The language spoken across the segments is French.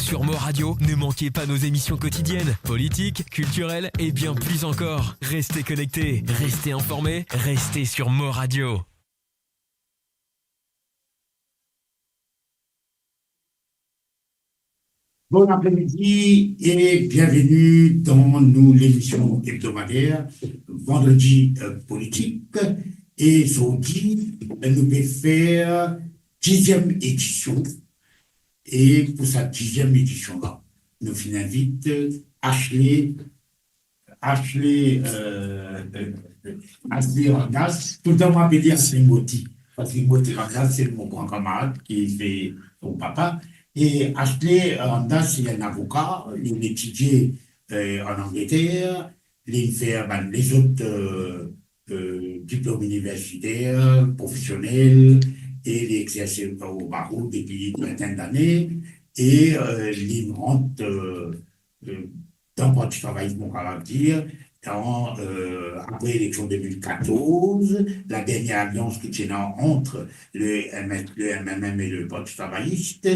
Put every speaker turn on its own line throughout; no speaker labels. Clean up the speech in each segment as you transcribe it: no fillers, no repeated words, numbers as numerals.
Sur Mo Radio, ne manquez pas nos émissions quotidiennes, politiques, culturelles et bien plus encore. Restez connectés, restez informés, restez sur Mo Radio.
Bon après-midi et bienvenue dans l'émission hebdomadaire Vendredi politique. Et aujourd'hui, nous allons faire 10e édition. Et pour cette 10e édition-là, nous invitons Ashley Randas. Tout le temps, on m'appelle Ashley Moti. Parce que Moti Randas, c'est mon grand camarade qui fait son papa. Et Ashley Randas, c'est un avocat. Il étudie en Angleterre. Il fait les autres diplôme universitaire, professionnel, et il exerce au barreau depuis une vingtaine d'années, et il rentre dans le Parti travailliste, mon caractère, après l'élection 2014, la dernière alliance qui tient entre le MMM et le Parti travailliste,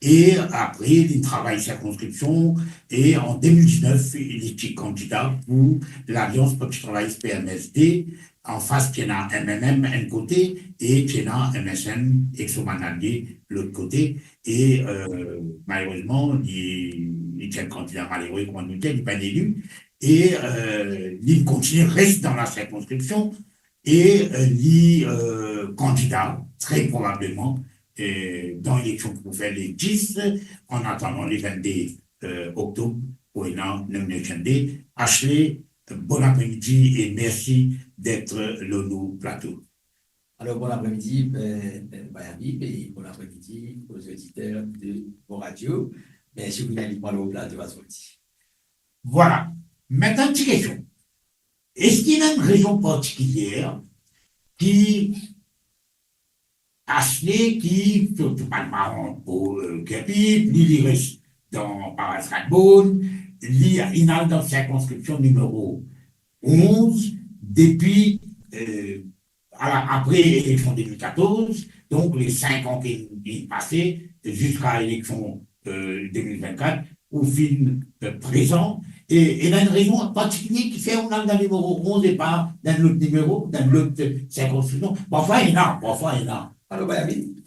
et après, il travaille circonscription, et en 2019, il était candidat pour l'Alliance Parti travailliste PMSD. En face, il y a MMM un côté, et il y a MSN, Exomanalier, l'autre côté. Et malheureusement, il est un candidat malheureux, comme on nous dit, il n'est pas élu. Et il continue, reste dans la circonscription, et il candidat, très probablement, dans l'élection pour faire les 10, en attendant les 22 octobre, pour une nomination day. Ashley, bon après-midi et merci d'être le nouveau plateau.
Alors, bon après-midi, Bayami, et bon après-midi aux auditeurs de vos radios. Merci vous n'allez pas au plateau à sortir.
Voilà. Maintenant, une petite question. Est-ce qu'il y a une raison particulière qui Ashley qui, surtout pas de marron pour Kerpi, il reste dans Paris-Radbourne, il est dans circonscription numéro 11 depuis après l'élection 2014, donc les 5 ans qui sont passés jusqu'à l'élection 2024, au fin présent. Et il y a une raison particulière qui fait qu'on a dans le numéro 11 et pas dans l'autre numéro, dans l'autre circonscription. Parfois, il y en a, parfois, il y en a.
Alors,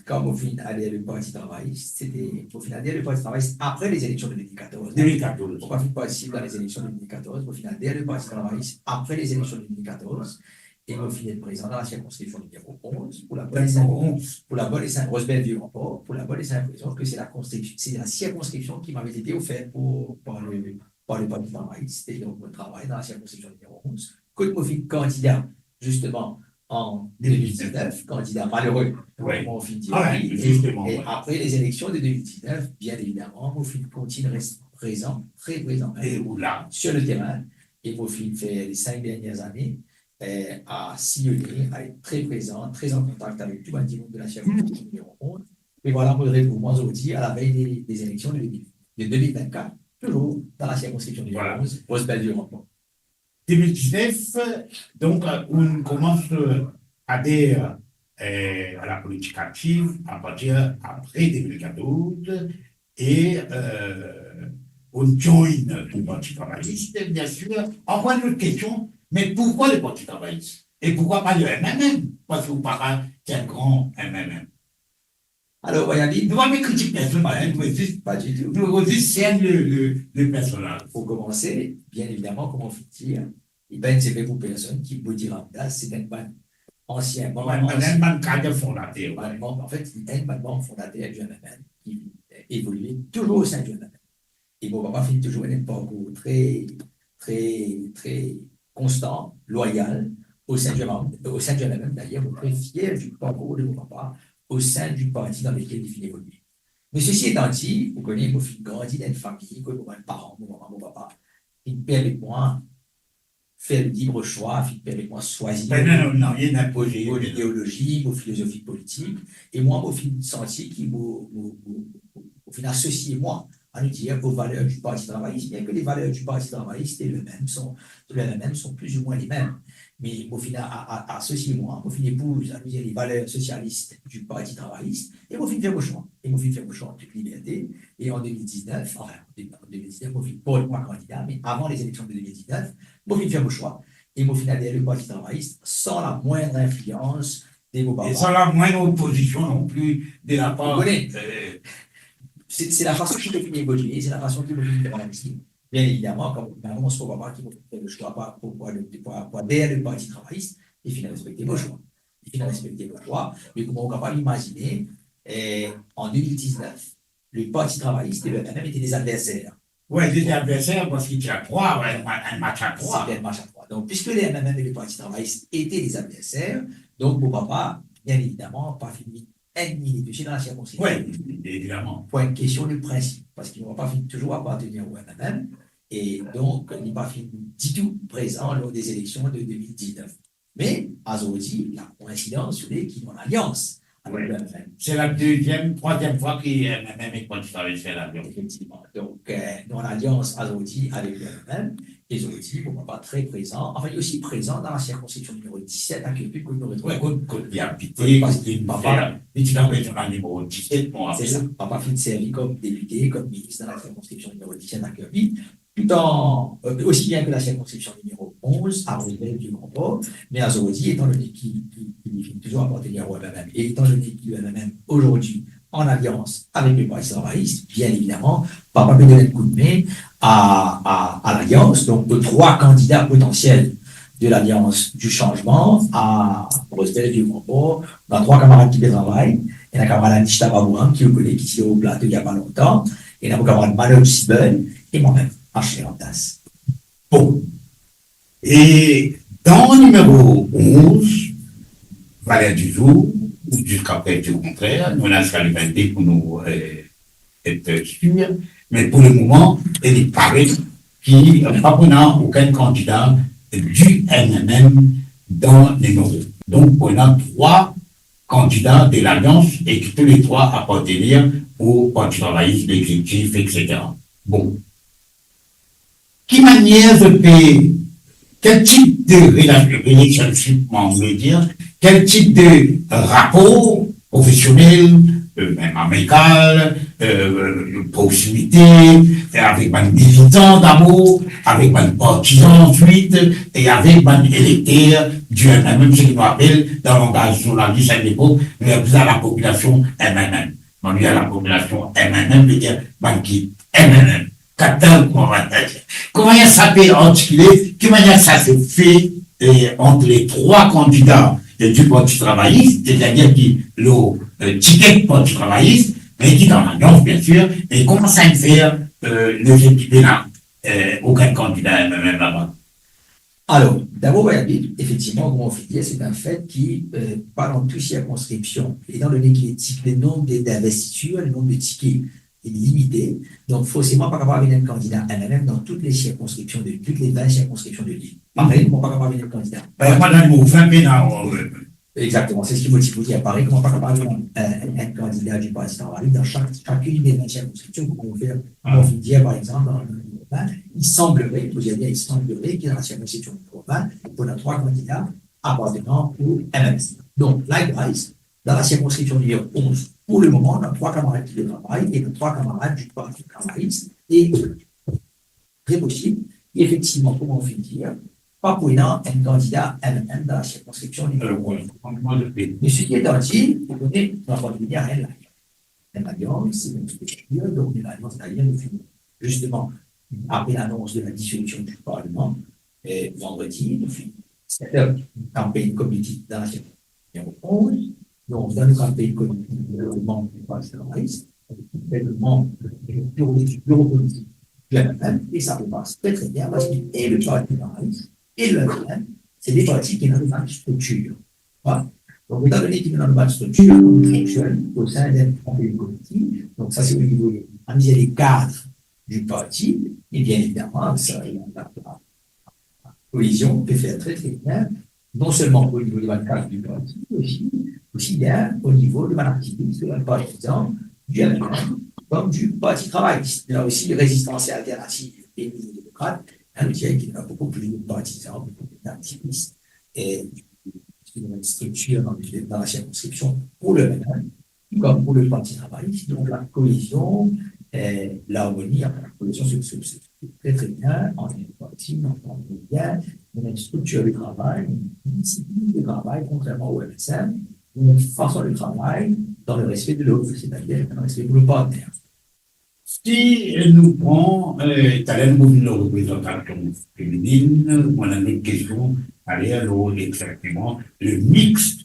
quand au final, allait le Parti travailliste, c'était au final, le Parti travailliste après les élections de 2014.
2014.
Pourquoi il participe dans les élections de 2014? Au final, le Parti travailliste après les élections de 2014. Et au final, présent dans la circonscription numéro 11, pour la bonne et simple Rose-Bellevue encore, pour la bonne et simple raison que c'est la circonscription qui m'avait été offerte par le Parti travailliste. Et donc, on travaille dans la circonscription numéro 11. Que je candidat, justement, en 2019, candidat malheureux,
ouais.
Mon fils
et
après les élections de 2019, bien évidemment, mon fils continue à rester présent, très présent sur le terrain. Et mon fils fait les 5 dernières années à sillonner, à être très présent, très en contact avec tout le monde de la circonscription numéro 11. Et voilà, moi aujourd'hui, à la veille des élections de 2024, toujours dans la circonscription numéro 11, Rose-Bellevue encore.
2019, donc on commence à adhérer à la politique active à partir après 2014 et on join le Parti travailliste, bien sûr. Encore une autre question, mais pourquoi le Parti travailliste? Et pourquoi pas le MMM? Parce que vous parlez d'un grand MMM.
Alors, voyez,
nous avons critiqué personnel,
pas du tout.
Nous aussi le personnel.
Pour commencer, bien évidemment, comme on fait dire, il n'y a pas une personne qui peut dire en place, c'est un ban ancien.
Un ban cadre fondateur.
En fait, il y a un ban fondateur du MMM qui évolue toujours au sein du MMM. Et mon papa finit toujours un parcours très, très, très constant, loyal au sein du MMM. D'ailleurs, on est très fier du parcours de mon papa au sein du parti dans lequel il finit évoluer. Mais ceci étant dit, vous connaissez, mon fils grandit dans une famille, mon parent, mon maman, mon papa, il me permet moi faire le libre choix, il me permet moi choisir mon idéologie, mon philosophie politique, et moi, mon fils senti qui m'a associé moi à nous dire aux valeurs du Parti travailliste, bien que les valeurs du Parti travailliste et le même sont plus ou moins les mêmes. Mais au final, associé moi, au final, épouse à nous dire les valeurs socialistes du Parti travailliste, et au final, faire vos choix. Et au final, faire vos choix en toute liberté. Et en 2019, au final, pas moi candidat, mais avant les élections de 2019, au final, faire vos choix. Et au final, le Parti travailliste, sans la moindre influence des vos parents.
Et sans la moindre opposition non plus de la part.
C'est la façon qui me évoluer, c'est la façon qui me fait la musique. Bien évidemment, quand on se voit qui fait le choix pour adhérer le Parti travailliste, il finit à respecter vos choix. Mais comment on est capable d'imaginer, en 2019, le Parti travailliste et le MMM étaient des adversaires.
Oui, des adversaires parce qu'il y a 3, un match à 3.
C'était un match à 3. Donc, puisque les MMM et le Parti travailliste étaient des adversaires, donc mon papa, bien évidemment, pas fini ennemi dans la circonscription.
Oui, évidemment.
Pour une question de principe, parce qu'il ne va pas toujours appartenir au MMM, et donc il n'est pas fini du tout présent lors des élections de 2019. Mais, Azodi, la coïncidence, c'est qu'ils ont l'alliance avec le MFM.
C'est la deuxième, troisième fois qu'il y a même quand tu travailles faire l'avion.
Effectivement. Donc, dans l'alliance Azodi avec le MFM, et Azodi, pourquoi pas très présent, enfin, il est aussi présent dans la circonscription numéro 17 à Québec, que nous retrouvons.
Quand il y a habité,
papa,
et tu l'as pris dans la numéro 17, bon,
c'est ça. Papa fait servi comme député, comme ministre dans la circonscription numéro 17 à Québec, tout en, aussi bien que la circonscription numéro 11 à Rosebel du Grand-Port, mais Azodi, étant donné qu'il finit toujours à appartenir au MMM, et étant donné qu'il est MMM aujourd'hui en alliance avec le Parti travailliste, bien évidemment, papa peut donner un coup de main à l'alliance, donc de 3 candidats potentiels de l'alliance du changement à Rosebel du Grand-Port, on a 3 camarades qui travaillent, et la camarade Anishta Babouan, qui est au collègue, qui est au plateau il n'y a pas longtemps, et la camarade Manuel Sibel, et moi-même.
Bon. Et dans le numéro 11, Valère du jour, ou jusqu'à preuve du contraire, nous avons fait le 22 pour nous être sûrs, mais pour le moment, il paraît qu'il n'y a pas aucun candidat du MMM dans les numéros. Donc, on a 3 candidats de l'Alliance et que tous les 3 appartiennent au Parti travailliste, l'exécutif, etc. Bon. Quelle manière de payer, quel type de relationship, on veut dire, quel type de rapport professionnel, même amical, proximité, avec un militant d'abord, avec un partisan ensuite, et avec un électeur du MMM, ce qui nous appelle dans le langage journaliste à l'époque, mais à la population MMM. On dit à la population MMM, veut dire banquier MMM. Comment ça peut articuler, comment ça se fait entre les 3 candidats du Parti travailliste, c'est-à-dire qui le ticket du Parti travailliste, mais qui dans l'alliance, bien sûr, et comment ça se fait le fait là, aucun candidat même là-bas.
Alors, d'abord, effectivement, comme on fait dire, c'est un fait qui, pas dans toutes les circonscriptions, et dans le nombre d'investitures, le nombre de tickets est limité. Donc, forcément, pas capable de un candidat MMM dans toutes les circonscriptions de toutes les 20 circonscriptions de l'île. Pareil, comment pas capable de un candidat.
Pas dans le mot 20
Exactement, c'est ce qui motive aussi à Paris, comment pas capable de un candidat du Parti travailliste dans chacune des 20 circonscriptions, comme on fait dire, par exemple, dans le 20, il semblerait qu'il y a dans la circonscription numéro 20, on a 3 candidats appartenant au MMM. Donc, likewise, dans la circonscription numéro 11, pour le moment, on a 3 camarades qui travaillent et 3 camarades du Parti travailliste. Et très possible, effectivement, comment on fait dire, pas pour un candidat MMM dans la circonscription numéro 11. Mais ce qui est entier, vous connaissez, on va venir à l'alliance, c'est une structure, donc l'alliance italienne, justement, après l'annonce de la dissolution du Parlement, vendredi, nous faisons cette campagne politique dans la circonscription numéro 11. Donc, dans le campagne politique, le membre du Parti travailliste, le membre du bureau politique du MMM, et ça se passe très très bien parce qu'il est le Parti travailliste et le MMM, c'est des partis qui n'ont pas de structure. Voilà. Donc, étant donné qu'ils n'ont pas de structure, on fonctionne au sein d'un campagne politique. Donc, ça, c'est au niveau des cadres du parti, et bien évidemment, ça, la cohésion peut faire très très bien, non seulement au niveau des cadres du parti, mais aussi bien au niveau de l'activité, par exemple, du MMM, comme du Parti travailliste. Il y a aussi les résistances alternatives et les démocrates, un outil qui a beaucoup plus de partisans, beaucoup plus d'activistes, et une structure dans la circonscription pour le MMM, comme pour le Parti travailliste. Donc la cohésion, l'harmonie, la cohésion se très très bien entre les partis, entre les bien, une structure de travail, une discipline de travail, contrairement au MSM, une façon de travail dans le respect de l'autre, c'est-à-dire dans le respect de nos partenaires.
Si nous prenons une représentation féminine, on a une question, alors exactement le mix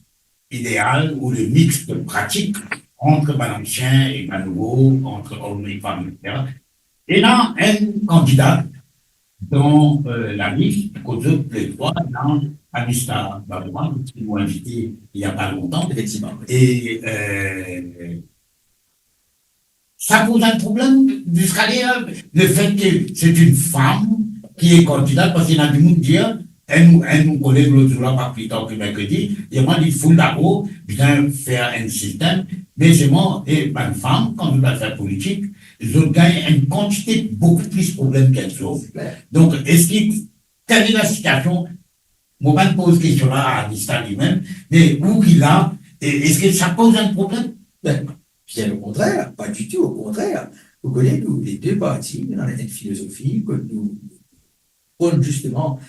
idéal ou le mix pratique entre l'ancien et le nouveau, entre hommes et femmes, etc. Et là, un candidat dans la liste, qu'aux autres, les 3, dans Anista Babouan, qui m'ont invité il n'y a pas longtemps,
Effectivement.
Et ça pose un problème jusqu'à dire le fait que c'est une femme qui est candidate, parce qu'il y a du monde dire un collègue l'autre jour, là, pas plus tard que mercredi, et moi, il faut d'abord bien faire un système, mais c'est moi, et ma femme, quand je vais faire politique, je gagne une quantité beaucoup plus de problèmes qu'elle sauve. Donc, quelle est la situation? Moi, je pose question là à Nistan lui-même, mais où il a, est-ce que ça pose un problème?
Ben, bien au contraire, pas du tout, au contraire. Vous connaissez, nous, les deux partis, dans la philosophie, que nous prônons justement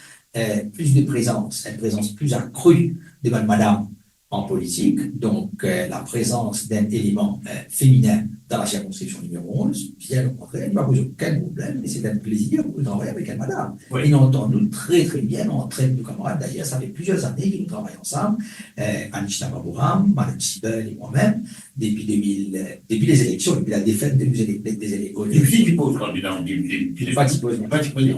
plus de présence, une présence plus accrue de madame en politique, donc la présence d'un élément féminin dans la circonscription numéro 11, bien au contraire, il n'y a pas aucun problème, et c'est un plaisir de travailler avec elle, madame. Oui. Et nous entendons très très bien, on entraîne nos camarades, d'ailleurs, ça fait plusieurs années que nous travaillons ensemble, Anishta Babouram, Madame Sibel et moi-même, depuis les élections, depuis la défaite des élections.
Depuis qu'il pose candidat, on dit,
pas qu'il pose, mais il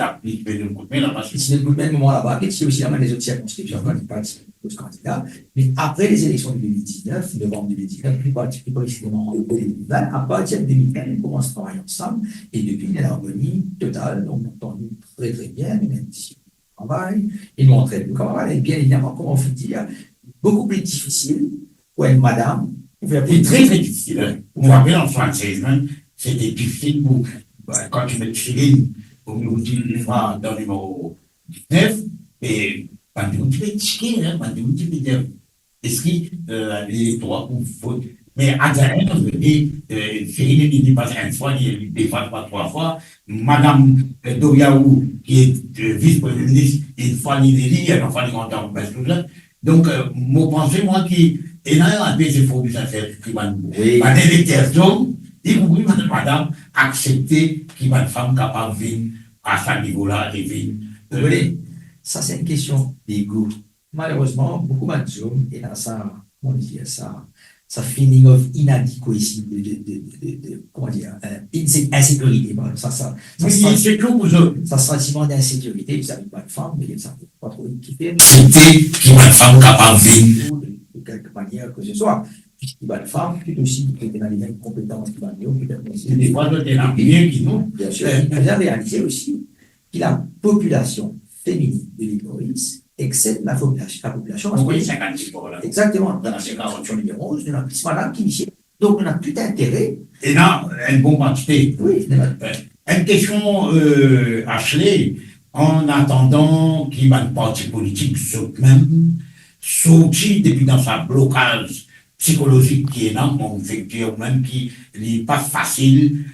a le coup de main là-bas. Il a le coup de main moment là-bas, et c'est aussi la main des autres circonscriptions, quand il passe pose candidat. Mais après les élections de 2019, novembre 2019, plus précisément en 2020, à partir de 2020, on commence à travailler ensemble, et depuis, il y a l'harmonie totale, donc on entend très très bien, il y a une discussion de travail, et nous entraîne le travail, et bien évidemment, comme on peut dire, beaucoup plus difficile pour une madame.
C'est très très difficile. Vous vous rappelez, en 76, c'était difficile pour, quand tu mets le filet au niveau du livre dans le numéro 19, et quand tu mets le ticket, quand tu mets le est-ce que les trois ou faute, mais à Zaren, on veut dire, Cyril il n'est pas une fois, il n'est pas trois fois, Madame Doriaou, qui est vice-premier ministre, une fois l'idée, elle a fallu rentrer en place tout ça. Donc, moi, pensez, moi, qui, et là, un peu, c'est faux, ça fait, qui va nous, madame, les personnes, y compris madame, accepter qu'il va une femme capable de venir à ce niveau-là et venir.
Vous voyez, ça, c'est une question d'ego. Malheureusement, beaucoup de zoom et dans ça, on dit ça feeling of inadequacy, comment dire, insécurité. Ça sentiment d'insécurité, vous avez pas de femme, mais ça ne peut pas trop kiffer.
C'était qu'il va une femme capable de venir.
De quelque manière que ce soit. Puisqu'il va une femme, puis aussi, qui est dans les mêmes compétences qu'il va nous.
Des fois, d'autres, bien qui nous.
Bien sûr, il a réalisé aussi que la population féminine de l'île Maurice excède la population.
Oui, 56 pour là.
Exactement. Dans la circonscription numéro 11, nous avons plus madame qui ici. Donc, on a tout intérêt.
Et là, une bonne quantité.
Oui,
une question, Ashley, en attendant qu'il y ait une partie politique même, sorti depuis dans sa blocage psychologique qui est là, on fait même qui n'est pas facile,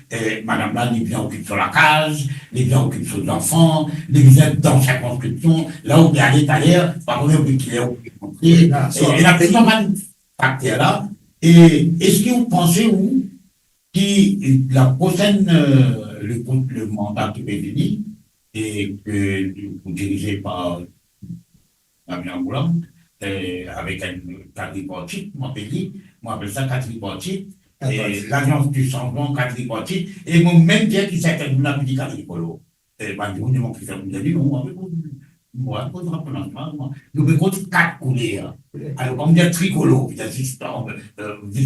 madame là, les bien occupés sur la case, les bien occupés sur les enfants, les bien dans sa construction, là où il y a l'intérieur, par contre, il est occupé. Et la plusieurs facteurs là, et est-ce que vous pensez que la prochaine, le mandat qui est venu, et que vous dirigez par Damien Boulam, avec un quadripartite, moi appelle ça quadripartite, l'agence du changement quadripartite, et moi-même bien qui s'est un peu dit quadripolo. Nous avons fait un peu moi, nous avons 4 couleurs. Alors, comme dire tricolo, il existe en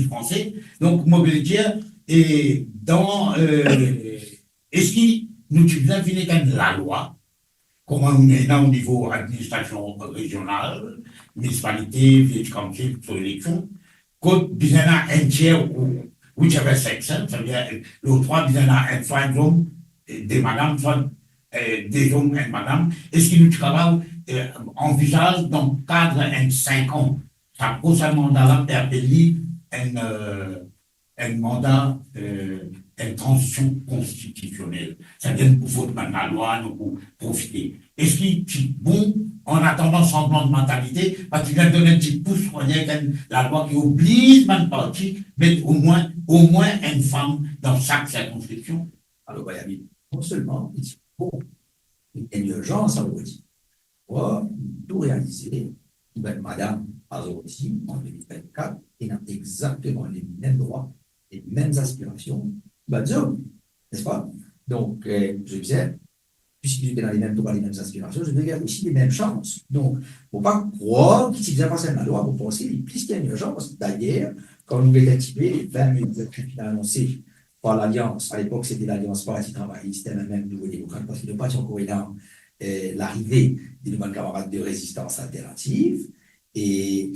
français. Donc, moi, je veux dire, et dans, est-ce que nous utilisons la loi, comment on est là au niveau administration régionale, municipalité, village council, sur l'élection, quand il y a un tiers ou whichever section, ça veut dire le 3, il y a soit un homme, des madames, soit des hommes et madame, est-ce que nous travaillons envisage dans le cadre de 5 ans, ça prochain mandat-là perpétue un mandat, une transition constitutionnelle. C'est-à-dire pour faut la loi, nous pour profiter. Est-ce qu'il est bon, en attendant changement de mentalité, parce qu'il a donné un petit pouce pour la loi qui oblige même partie, mais au moins une femme dans chaque circonscription?
Alors, il non seulement, il faut une urgence à l'autre. Pour tout réaliser, madame Azoroti, en 2024, et a exactement les mêmes droits, les mêmes aspirations, n'est-ce pas? Donc, je disais, puisqu'ils étaient dans les mêmes droits, les mêmes aspirations, je vais aussi les mêmes chances. Donc, il ne faut pas croire qu'il s'est déjà passé la loi pour penser, puisqu'il y a une urgence. D'ailleurs, quand nous avons activé les 20 000 annoncés par l'Alliance, à l'époque c'était l'Alliance Parti Travailliste, c'était même Nouveau Démocrate, parce que le parti encore énorme, l'arrivée des nouveaux camarades de résistance alternative. Et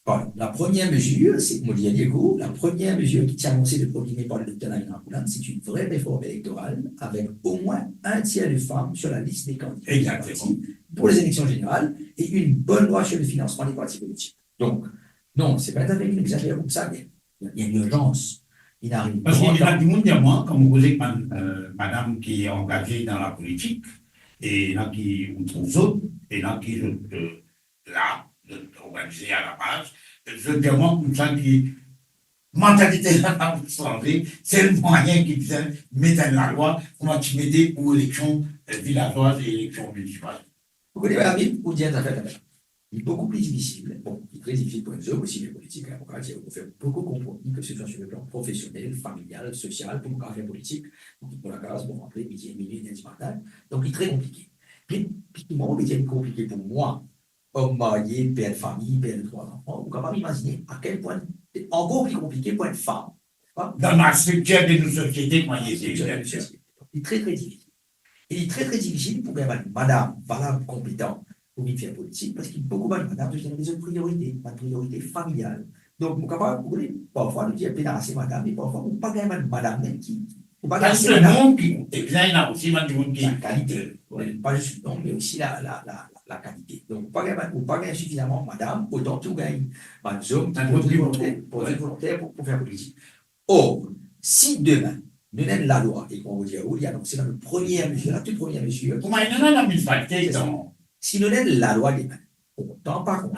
bon, la première mesure, c'est, comme dit Diego, la première mesure qui est annoncée de proclamée par le docteur Naïna Poulane, c'est une vraie réforme électorale avec au moins un tiers de femmes sur la liste des candidats
Exactement.
pour les élections générales et une bonne loi sur le financement des partis politiques. Donc, non, c'est pas avec une exagération comme ça, mais il y a une urgence. Il arrive.
Parce qu'il y a du monde, moi, comme vous dites, madame qui est engagée dans la politique, et il y en a qui vous trouvent autres, et il y en a qui là, organisés à la base. Je demande comme ça qui mentalité là vous changer, c'est le moyen qui vient mettre en la loi, comment tu mettais pour élections villageoises et élections municipales.
Vous connaissez la ville, vous dites en fait, il est beaucoup plus difficile, bon, il est très difficile pour nous autres aussi, les politiques, hein, on fait beaucoup de compromis, que ce soit sur le plan professionnel, familial, social, pour nous faire politique, donc pour la case, pour rentrer, midi et minuit, lundi matin, donc il est très compliqué. Puis, moi, il est compliqué pour moi, homme marié, père de famille, père de 3 enfants, vous pouvez pas imaginer à quel point, encore plus compliqué pour une femme.
Dans la structure de nos sociétés, moi, il
est très, très difficile. Il est très, très difficile pour une madame valable, compétente, pour y faire politique, parce qu'il y a beaucoup de madame qui ont des autres priorités, une priorité familiale. Donc, vous pouvez parfois nous dire, pénasser madame, mais parfois, vous ne pouvez pas gagner madame même qui.
Parce que le monde qui compte, il y a aussi du monde qui.
La qualité, pas juste le nom, mais aussi la qualité. Donc, vous ne pas gagner suffisamment madame, autant tout gagne. Hommes pour faire politique. Or, si demain, nous avons la loi, et qu'on vous dit, il y a annoncé dans la toute première mesure.
Comment il y a la municipalité dans.
Si nous avons la loi des mains, autant pas qu'on.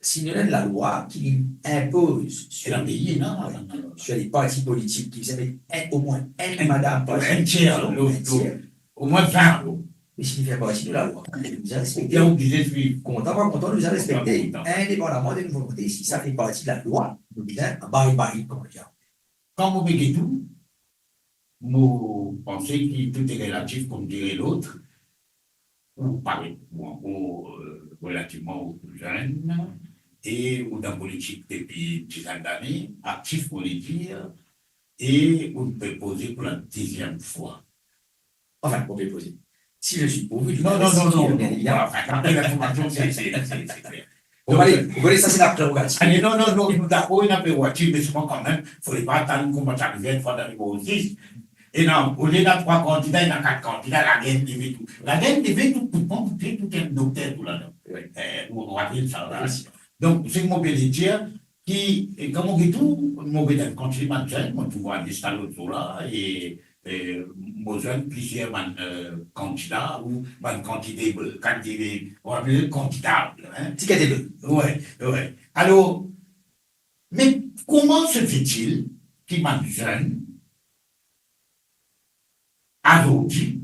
Si nous avons la loi qui impose sur les partis politiques qui faisaient au moins un madame,
un tiers, au moins 20.
Mais s'il fait partie de la loi, nous avons respecté. Content, pas content, nous avons respecté, indépendamment de nos volontés. Si ça fait partie de la loi, nous disons bye-bye, comme on dit.
Quand vous mettez tout, vous pensez que tout est relatif, comme dirait l'autre, ou parlez relativement aux jeunes, et ou dans la politique depuis une dizaine d'années, actif pour les dire, et vous pouvez poser pour la 10e fois.
Enfin, vous pouvez poser. Si je suis pourvu.
Non. Après l'information, c'est clair.
Vous voyez, ça, c'est la prérogative.
Allez, non, d'accord, il y a une prérogative, mais souvent, quand même, il ne faudrait pas attendre comment ça arrive une fois dans le niveau 6. Et non, au lieu d'avoir 3 candidats, il y en a 4 candidats, la gaine TV, tout. La gaine TV, tout le monde, tout est docteur, tout là. Vous rappelez ça, là. Donc, c'est une mauvaise dire qui, comme on dit tout, mauvaise continuer matin, on peut voir des salons là, et besoin plusieurs candidats ou candidats, on va appeler candidats. Ouais. Alors, mais comment se fait-il qu'il m'a jeune, aujourd'hui,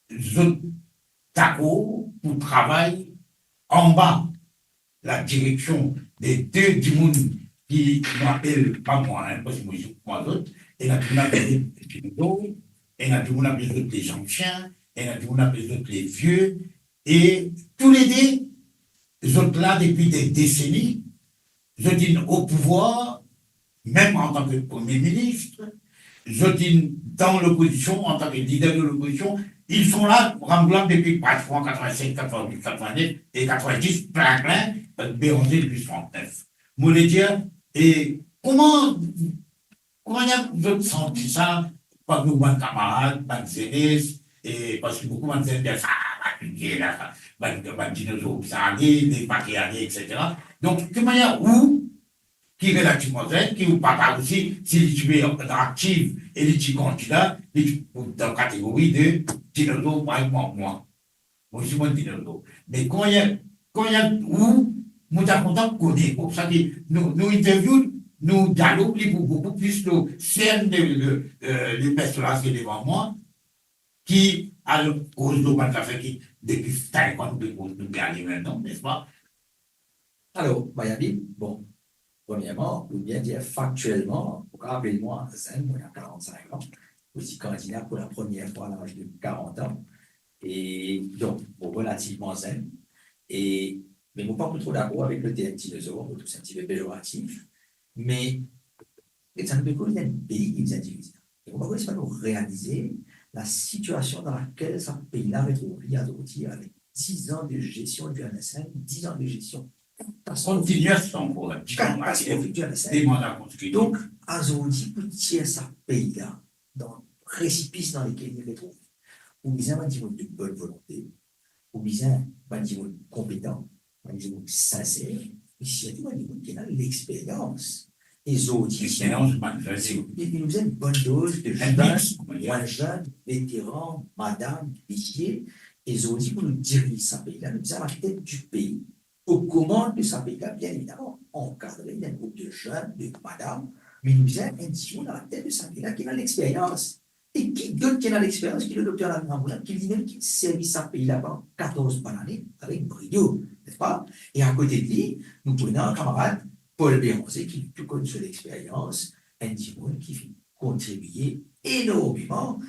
je d'accord pour travailler en bas, la direction des 2 du monde qui m'appellent, pas moi, parce que moi, je suis moi d'autres, et là, tout le monde appelle les nouveaux, et là, tout le monde appelle les anciens, et là, tout le monde appelle les vieux, et tous les autres là, depuis des décennies, je dis au pouvoir, même en tant que Premier ministre, je dis dans l'opposition, en tant que leader de l'opposition, ils sont là, remblant depuis pratiquement 85, 88, 89 et 90, plein, Béranger depuis 39. Moi, les dire, et comment vous avez senti ça, par nos bons camarades, bons zénistes, et parce que beaucoup de gens disent, ça va piquer là, bons dinosaures, ça arrive, des paquets arrivent, etc. Donc, de manière où, qui est relativement jeune, qui ou pas aussi, si tu es actif et tu es candidat, dans la catégorie de dinosaures, moi. Moi, je suis mon dinosaure. Mais quand il y a où, nous avons content connaître, pour ça que nous interviewons, nous dialoguons pour beaucoup plus de scènes de personnes qui sont devant moi, qui, à cause de ma affaire qui, depuis 50 nous gagnons maintenant, n'est-ce pas?
Alors, Mayabi, bon. Premièrement, ou bien dire factuellement, rappelez-moi, moi, il y a 45 ans, je suis candidat pour la première fois à l'âge de 40 ans, et donc, relativement zen, mais je ne suis pas trop d'accord avec le terme dinosaure, tout c'est un petit peu péjoratif, mais ça ne peut pas être un pays qui nous a divisé. Et on va pas nous réaliser la situation dans laquelle ce pays-là avait trouvé aujourd'hui avec 10 ans de gestion du MSN, 10 ans de gestion
Continuation pour la
catastrophique du MSN.
des mandats consécutifs.
Donc, aujourd'hui, pour tirer ce pays-là dans le précipice dans lequel il est trouvé, ou bien un niveau de bonne volonté, ou bien un niveau compétent, un niveau sincère, et surtout un niveau qui a l'expérience. Les autres, il nous a une bonne dose de jeunes, moins jeunes, vétérans, madame, pitié, et les autres, pour nous diriger ce pays-là, nous sommes à la tête du pays, aux commandes de ce pays-là, bien évidemment, encadré d'un groupe de jeunes, de madame, mais nous avons un discours dans la tête de ce pays-là qui a l'expérience. Et qui d'autre qui a l'expérience, qui est le docteur Alain Ramboulin, qui lui-même qui servit ce pays-là pendant 14 bonnes années avec brio, n'est-ce pas? Et à côté de lui, nous prenons un camarade, Paul Béranger, qui tout connu sur l'expérience, un Dimon qui contribué énormément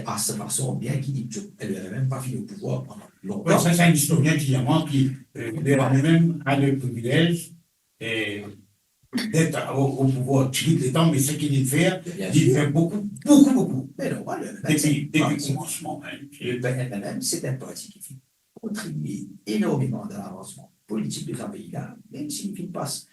à sa façon, bien qu'il n'avait même pas fini au pouvoir pendant longtemps.
Ouais, ça, c'est un historien qui lui-même a le privilège d'être au pouvoir tout le temps, mais ce qu'il fait, il fait beaucoup.
Mais non,
depuis le commencement.
Le PNM, c'est un parti qui contribue énormément dans l'avancement politique de ce pays-là, même s'il passe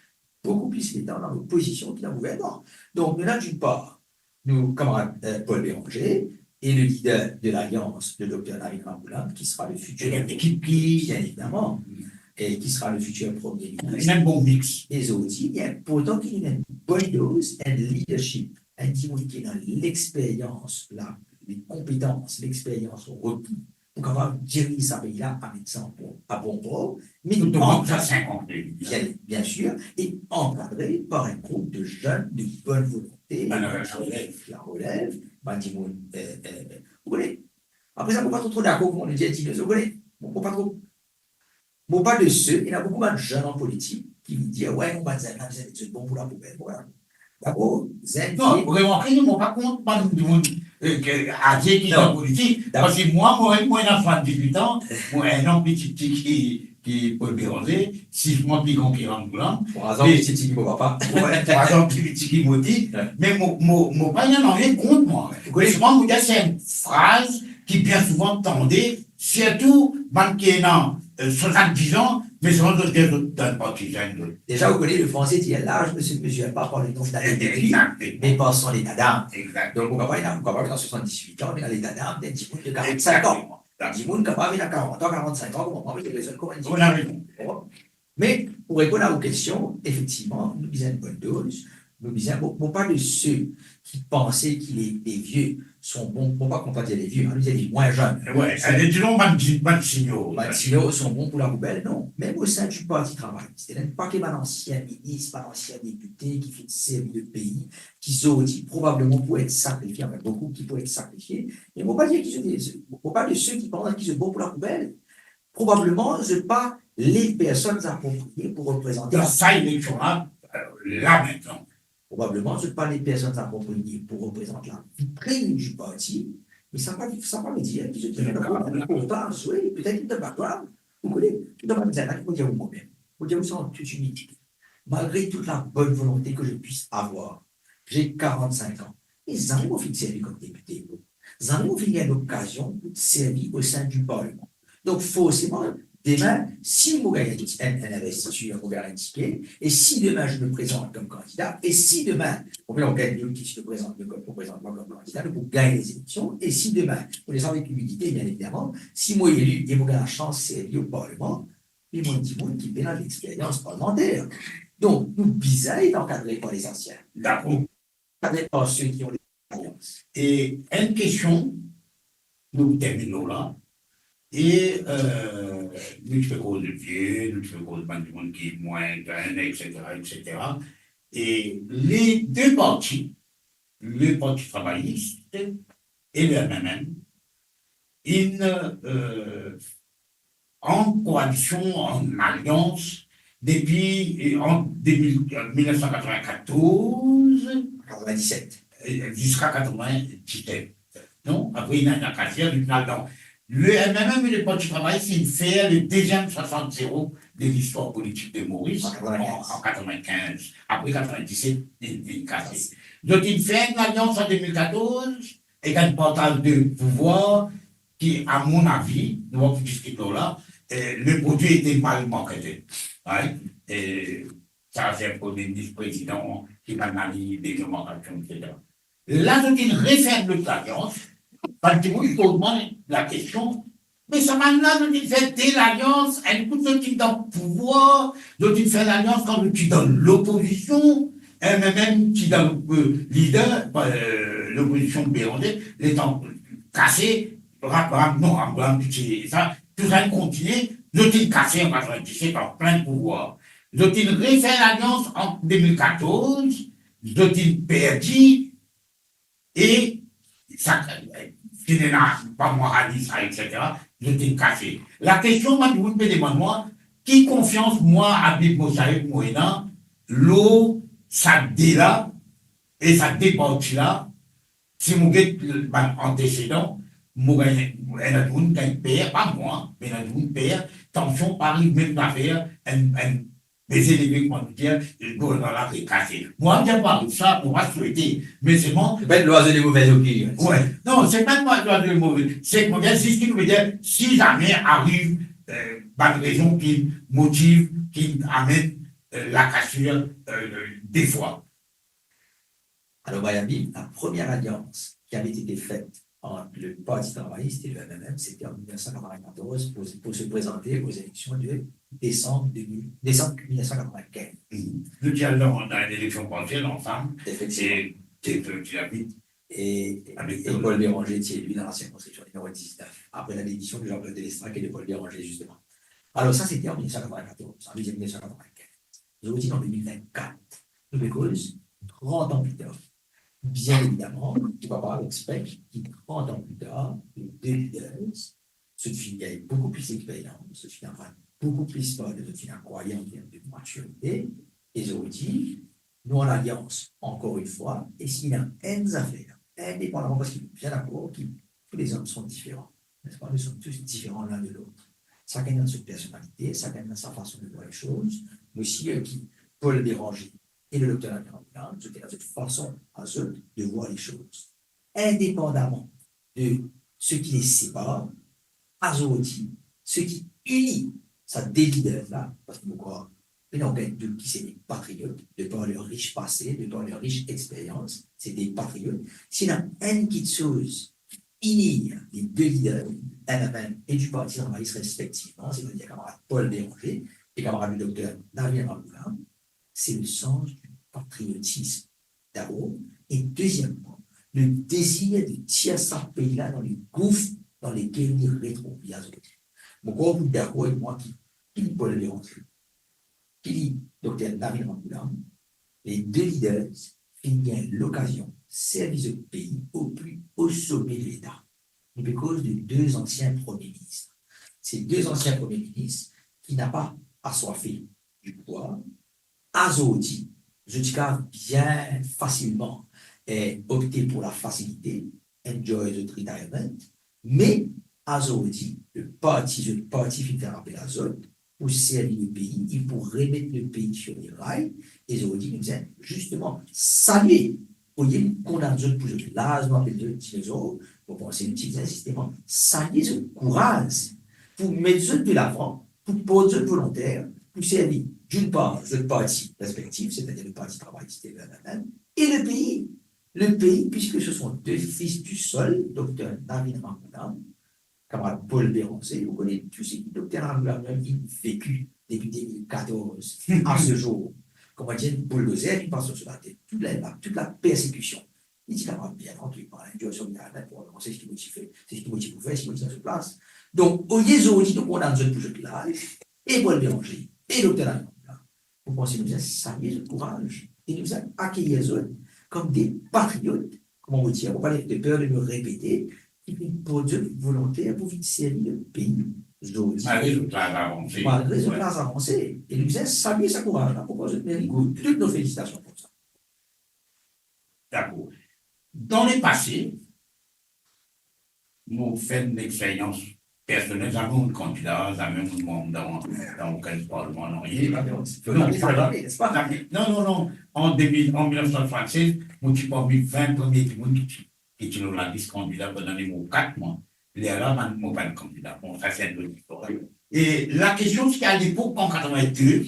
beaucoup plus de temps dans l'opposition qu'il a gouvernement. Donc, nous avons d'une part, nous, camarade Paul Béranger, et le leader de l'Alliance, le docteur Alain Ramboulin, qui sera le futur, bien évidemment, et qui sera le futur premier ministre.
C'est un bon mix.
Les autres, il y a pourtant qu'il y a une bonne dose, un leadership, un Timon qui est dans l'expérience, les compétences, l'expérience requis pour pouvoir diriger ce pays-là avec ça à bon port, mais bien sûr, et encadré par un groupe de jeunes de bonne volonté, la relève, vous voyez. Après ça, on ne peut pas trop d'accord, comme on le dit, vous voyez, on ne peut pas trop. Bon, pas de ceux, il y a beaucoup de jeunes en politique qui me disent, ouais, on va dire, c'est bon pour la poubelle. Voilà. D'abord,
non, vraiment, ils ne m'ont pas compte, pas de monde à dire qui est en politique. Parce que moi, un enfant de 18 ans, moi, un homme petit qui peut béranger, 6 mois plus grand qui rentre blanc.
3 ans, petit qui ne va pas.
3 ans, petit qui me dit. Mais mon père, il n'en rien contre moi. Souvent, c'est une phrase qui bien souvent tendait, surtout, quand il est dans 70 ans, mais souvent, dans le partisan.
Déjà, vous connaissez, le français dit l'âge ne se mesure pas par le nombre d'années de vie, mais par son état d'âme. Donc, on ne va pas dans 78 ans, mais dans l'état d'âme d'un petit monde de 45 ans. Un petit monde capable à 40 ans, 45 ans, comment on va les comme un petit. Mais pour répondre à vos questions, effectivement, nous disons une bonne dose. Nous disons, bon, pas de ceux qui pensaient que les vieux sont bons, pour pas qu'on pas dire les vieux, nous disons les moins jeunes.
Ouais, disons, ban signaux.
Les signaux sont bons pour la poubelle, non. Même au sein du Parti travailliste, il n'y a pas que l'ancien ministre, pas l'ancien député qui fait une série de pays, qui sont dit probablement pour être sacrifiés, enfin beaucoup qui pourraient être sacrifiés. Mais il ne faut pas dire qu'ils sont faut pas de ceux qui pensent qu'ils sont bons pour la poubelle. Probablement, ce n'est pas les personnes appropriées pour représenter.
Dans ça, électoral, là maintenant.
Probablement, ce ne sont pas les personnes appropriées pour représenter la vitrine du parti, mais ça ne va pas me dire qu'ils se tiennent pourtant, oui, peut-être qu'ils ne pas toi. Vous connaissez, tout le monde vous dire moi-même, vous dire vous en toute humilité. Malgré toute la bonne volonté que je puisse avoir, j'ai 45 ans. Et ça m'ont fait servir comme député. Ça m'ont fait une occasion de servir au sein du Parlement. Donc, forcément, demain, si vous gagnez un investiture, vous gagnez un ticket, et si demain je me présente comme candidat, et si demain, on gagne une qui se présente comme candidat, vous gagnez les élections, et si demain, vous les avez avec humilité, bien évidemment, si moi élu, et vous gagnez la chance, c'est élu au Parlement, et moi, petit monde qui fait dans l'expérience parlementaire. Donc, nous, bizarre est encadré par les anciens.
D'accord.
Encadré par ceux qui ont l'expérience.
Et une question, nous terminons là. Et nous faisons cause de vieux, nous faisons cause de monde qui est moins jeune, etc., etc. Et les deux partis, le Parti travailliste et le MMM, en coalition, en alliance, depuis en 1994
97
jusqu'à 97. Non? Après, il y a un quartier du Naldan. Le MMM et le Parti travailliste, il fait le deuxième 60-0 de l'histoire politique de Maurice en 95. Après 97, il casse. Donc, il fait une alliance en 2014 et un partage de pouvoir qui, à mon avis, nous avons discuté là, le produit était mal marketé. Right? Et ça, c'est un premier vice-président qui analyse des démarcations, etc. Là, je dis, réfère de l'alliance, parce que il faut demander la question, mais ça m'a là, je dis, faire de l'alliance, elle coûte ce type de pouvoir, je dis, faire l'alliance quand je suis dans l'opposition, et même qui dans le leader, l'opposition Béranger, les temps cassés, non, ça, tout ça continue, je dis cassé en 97 par plein de pouvoir. Je dis refait l'alliance en 2014, je dis perdu, et ça, qui n'est pas moi à dire ça, etc., je dis cassé. La question, moi, je vous me demande, moi, qui confiance, moi, à Bib Mosaïque Moïna, l'eau, ça là, et ça dépend là, si vous êtes antécédent, moi, un père, pas moi, mais un père, tension, Paris, même affaire, mais c'est les mecs qui disent, dans la récassée. Moi, je ne pas de ça, on va souhaiter, mais c'est bon.
C'est pas l'oiseau des mauvaises opinions.
Ouais, non, c'est pas moi l'oiseau des mauvaises. C'est que c'est ce qui veut dire, si jamais arrive, pas de raison qui motive, qui amène la cassure des fois.
Alors, Bayami, la première alliance qui avait été faite entre le Parti travailliste et le MMM, c'était en 1994 pour se présenter aux élections de décembre 1995.
Nous y allons dans une élection partielle ensemble.
Effectivement. Et Paul Béranger était élu dans la circonscription numéro 19, après la démission de Jean-Claude Delestrac et de Paul Béranger, justement. Alors, ça, c'était en 1994, en 1995. Nous avons dit en 2024, nous cause 30 ans plus tard. Bien évidemment, tu vas pas expect qu'il 30 ans plus tard, les deux leaders, ceux qui ont beaucoup plus d'expérience, ceux qui ont beaucoup plus de ceux qui ont croyé en termes de maturité, ils ont dit, nous en alliance, encore une fois, et s'il y a une affaire, indépendamment, parce qu'il est bien d'accord que tous les hommes sont différents, n'est-ce pas? Nous sommes tous différents l'un de l'autre. Chacun dans sa personnalité, chacun dans sa façon de voir les choses, mais aussi qui Paul Béranger et le docteur Amir, c'était dans cette façon à eux de voir les choses. Indépendamment de ce qui les sépare, Azoti, ce qui unit sa leaders-là, parce que nous croyons, mais non, de qui c'est des patriotes, de par leur riche passé, de par leur riche expérience, c'est des patriotes. S'il y a une petite chose unit les deux leaders, MMM et du Parti travailliste respectivement, c'est-à-dire camarade Paul Béranger et camarade le docteur David Ramoulin, c'est le sens du patriotisme d'abord, et deuxièmement, le désir de tirer sa pays-là dans les gouffres dans lesquels il retrouve. Mon corps, vous d'accord avec moi qui dit Paul Béranger, qui dit docteur David Ramoulin, les deux leaders finissent l'occasion service au pays au sommet de l'État. Et à cause de deux anciens premiers ministres. Ces deux anciens premiers ministres qui n'ont pas assoiffé du pouvoir, Azodi, je dis bien facilement opté pour la facilité, enjoy the retirement, mais Azodi, le parti fait faire appel à Azod, pour servir le pays, et pour remettre le pays sur les rails, et Azodi nous dit justement saluer. Au lieu qu'on a besoin de plus de l'âge, on appelle de dinosaures, pour penser utiliser un système, saluer ce courage, pour mettre de l'avant, pour poser volontaire, pour servir d'une part le parti respectif, c'est-à-dire le parti travailliste et le pays. Le pays, puisque ce sont deux fils du sol, docteur David Ramoulin, camarade Paul Béranger, vous connaissez tous ces docteur Ramoulin, il vécu depuis 2014 à ce jour. Comment dire, une bulldozer qui passe sur la tête, toute la persécution. Il dit camarade bien tranquillement, Dieu sur le c'est ce qui motive, c'est ce qui motive pour faire, c'est ce qui motive sur place. Donc, au lieu de dire qu'on a besoin de plus de là, et Paul Béranger, et docteur Ramoulin, vous pensez nous a salué le courage et nous a accueilli les autres comme des patriotes, comment vous dire, on va de peur de me répéter, qui pour Dieu volontaire pour vite servir le pays.
Malgré le plan avancé.
Malgré le plan avancé. Et nous a salué sa courage. Pourquoi je mérite toutes nos félicitations pour ça.
D'accord. Dans le passé, nous faisons une expérience personnelle, nous avons un candidat, nous avons un membre dans aucun parlement, non, non, en 1976, nous avons mis 20 premiers qui et tu nous l'as dit, candidat pendant les 4 mois. Là, je ne pas de candidat. Bon, ça, c'est un peu histoire. Et la question, c'est qu'à l'époque, en 82,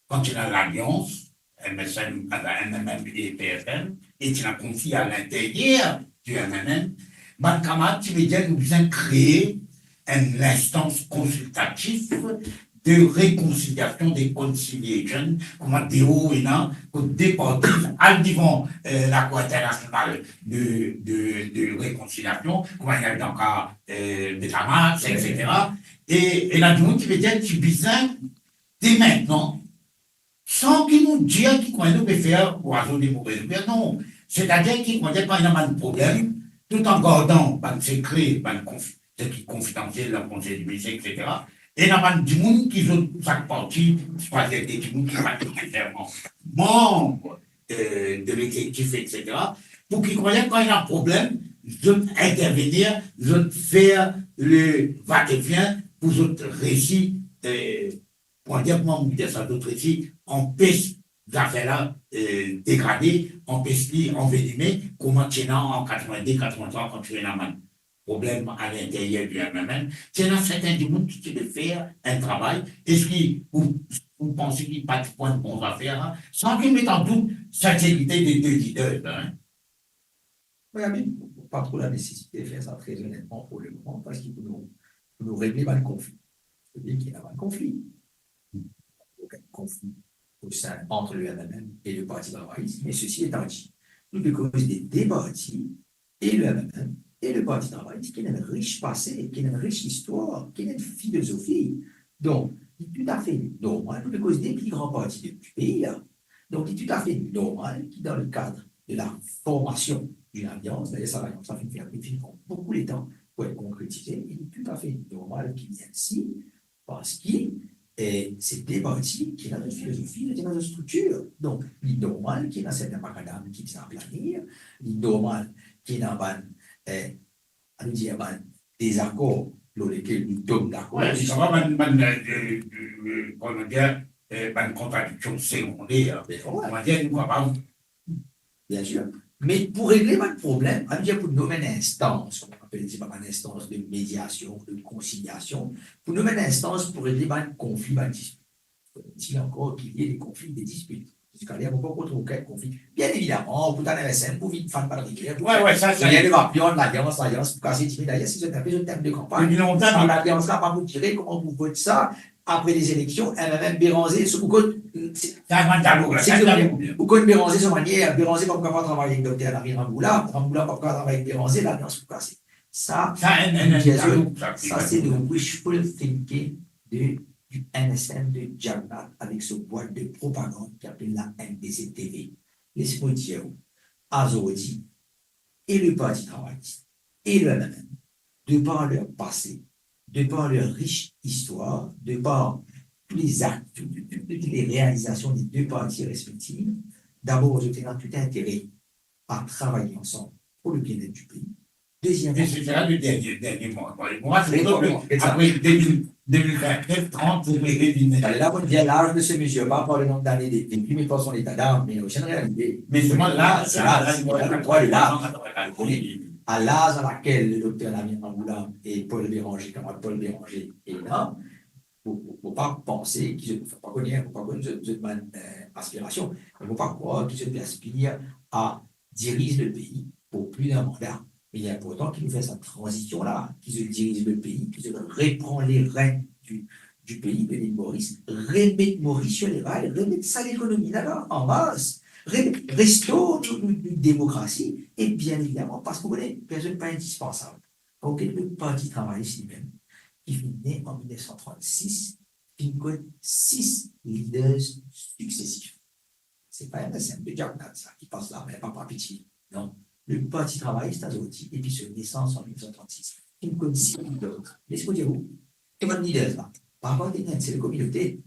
quand tu as l'alliance, MSN, MMM et PFM, et tu l'as confié à l'intérieur du MMM, ma camarade, tu veux dire, nous avons créé une instance consultative de réconciliation des conciliations, comment dire, pour des parties, devant la Cour internationale de réconciliation, comment il y a dans le cas de Hamas, etc. Et là, du monde qui veut dire, tu besoin, dès maintenant, sans qu'ils nous disent qu'ils peuvent faire oiseau des mauvaises nouvelles, non. C'est-à-dire qu'ils vont dire quand il y a un problème, tout en gardant un secret, ce qui est confidentiel, le conseil du ministère, etc. Et il y a du monde qui ont chaque partie, c'est pas des gens qui sont nécessairement membres de l'exécutif, etc. Pour qu'ils croient quand il y a un problème, ils vont intervenir, ils vont faire le va-et-vient pour d'autres récits, pour dire comment on dit ça, d'autres récits, empêche d'affaires-là dégradées, empêche-les envenimées, comment tu es en 82, 83, quand tu es dans un problème à l'intérieur du MMN, c'est dans certains du monde qui veut faire un travail. Est-ce que vous pensez qu'il n'y a pas de point de bon à faire, hein, sans qu'ils mettent en doute la sincérité des deux leaders, hein?
Oui, mais pas trop la nécessité de faire ça très honnêtement pour le moment, parce qu'il faut nous régler le conflit. C'est-à-dire qu'il y a un conflit. Aucun conflit au sein entre le MMM et le Parti travailliste, mais ceci étant dit, nous devons des débattis et le MMM et le Parti travailliste qui a un riche passé, qui a une riche histoire, qui a une philosophie. Donc, il est tout à fait normal, nous devons des plus grands partis du pays. Donc, il est tout à fait normal qui, dans le cadre de la formation d'une alliance, d'ailleurs, ça va faire beaucoup de temps pour être concrétisé, il est tout à fait normal qu'il y ait ainsi, parce qu'il c'est des partis qui ont une philosophie, qui ont une structure. Donc, il est normal qu'il y ait un certain macadam qui vient planir, il est normal qu'il y ait des accords dans lesquels nous sommes d'accord.
Oui, c'est quand même une contradiction secondaire. On va dire, nous, pas.
Bien sûr. Mais pour régler le problème, on dit pour nommer une instance, on appelle une instance de médiation, de conciliation, pour nommer une instance pour régler un conflit, un dispute. Il y a encore qu'il y ait des conflits, des disputes. Jusqu'à là, on ne peut pas trouver aucun conflit. Bien évidemment, pour un MSN, pour vite faire pas de régler.
Ouais, ça,
il y a des vapions, l'alliance, pour casser timide. D'ailleurs, si vous avez un thème de campagne, l'alliance là, pas vous tirer comment vous votez ça. Après les élections, MMM Béranger, ou quand Béranger, son manière, Béranger va pas travailler avec Dr. Lamine Ramboula va pas travailler avec Béranger, l'alliance pour casser. Ça, c'est le wishful thinking du NSM de Jagnat avec ce boîte de propagande qui appelle la NDC-TV. Laissez-moi dire, Azorodi et le Parti travailliste et le MMM, de par leur passé, de par leur riche histoire, de par tous les actes, toutes les réalisations des deux partis respectifs, d'abord, je tiens tout intérêt à travailler ensemble pour le bien-être du pays. Deuxièmement,
c'est le dernier mois. Moi, c'est après 2029, 30, vous verrez d'une.
Là, on vient l'âge de ce monsieur, pas par le nombre d'années depuis, mais pas son état d'âme, mais c'est une réalité.
Mais seulement là,
à l'âge à laquelle le docteur Lamine Ramboula et Paul Béranger, camarade Paul Béranger, est là, il ne faut pas penser qu'il ne faut pas connaître une aspiration, il ne faut pas croire qu'il se aspire à diriger le pays pour plus d'un mandat. Mais il est important qu'il nous fasse cette transition-là, qu'il se dirige le pays, qu'il se reprend les rênes du pays de l'île Maurice, remettre Maurice sur les rails, remettre ça l'économie là-bas en masse, restaure une démocratie, et bien évidemment, parce qu'on est personne pas indispensable. Donc, le Parti travailliste lui-même, qui fut né en 1936, qui compte 6 leaders successifs. Ce n'est pas un simple de Jagnat, ça, qui passe là, mais pas petit. Non. Le Parti travailliste a sorti, et puis son naissance en 1936. Il compte 6 leaders. Laissez-moi dire où. Et mon leader, là, par rapport à c'est la communauté.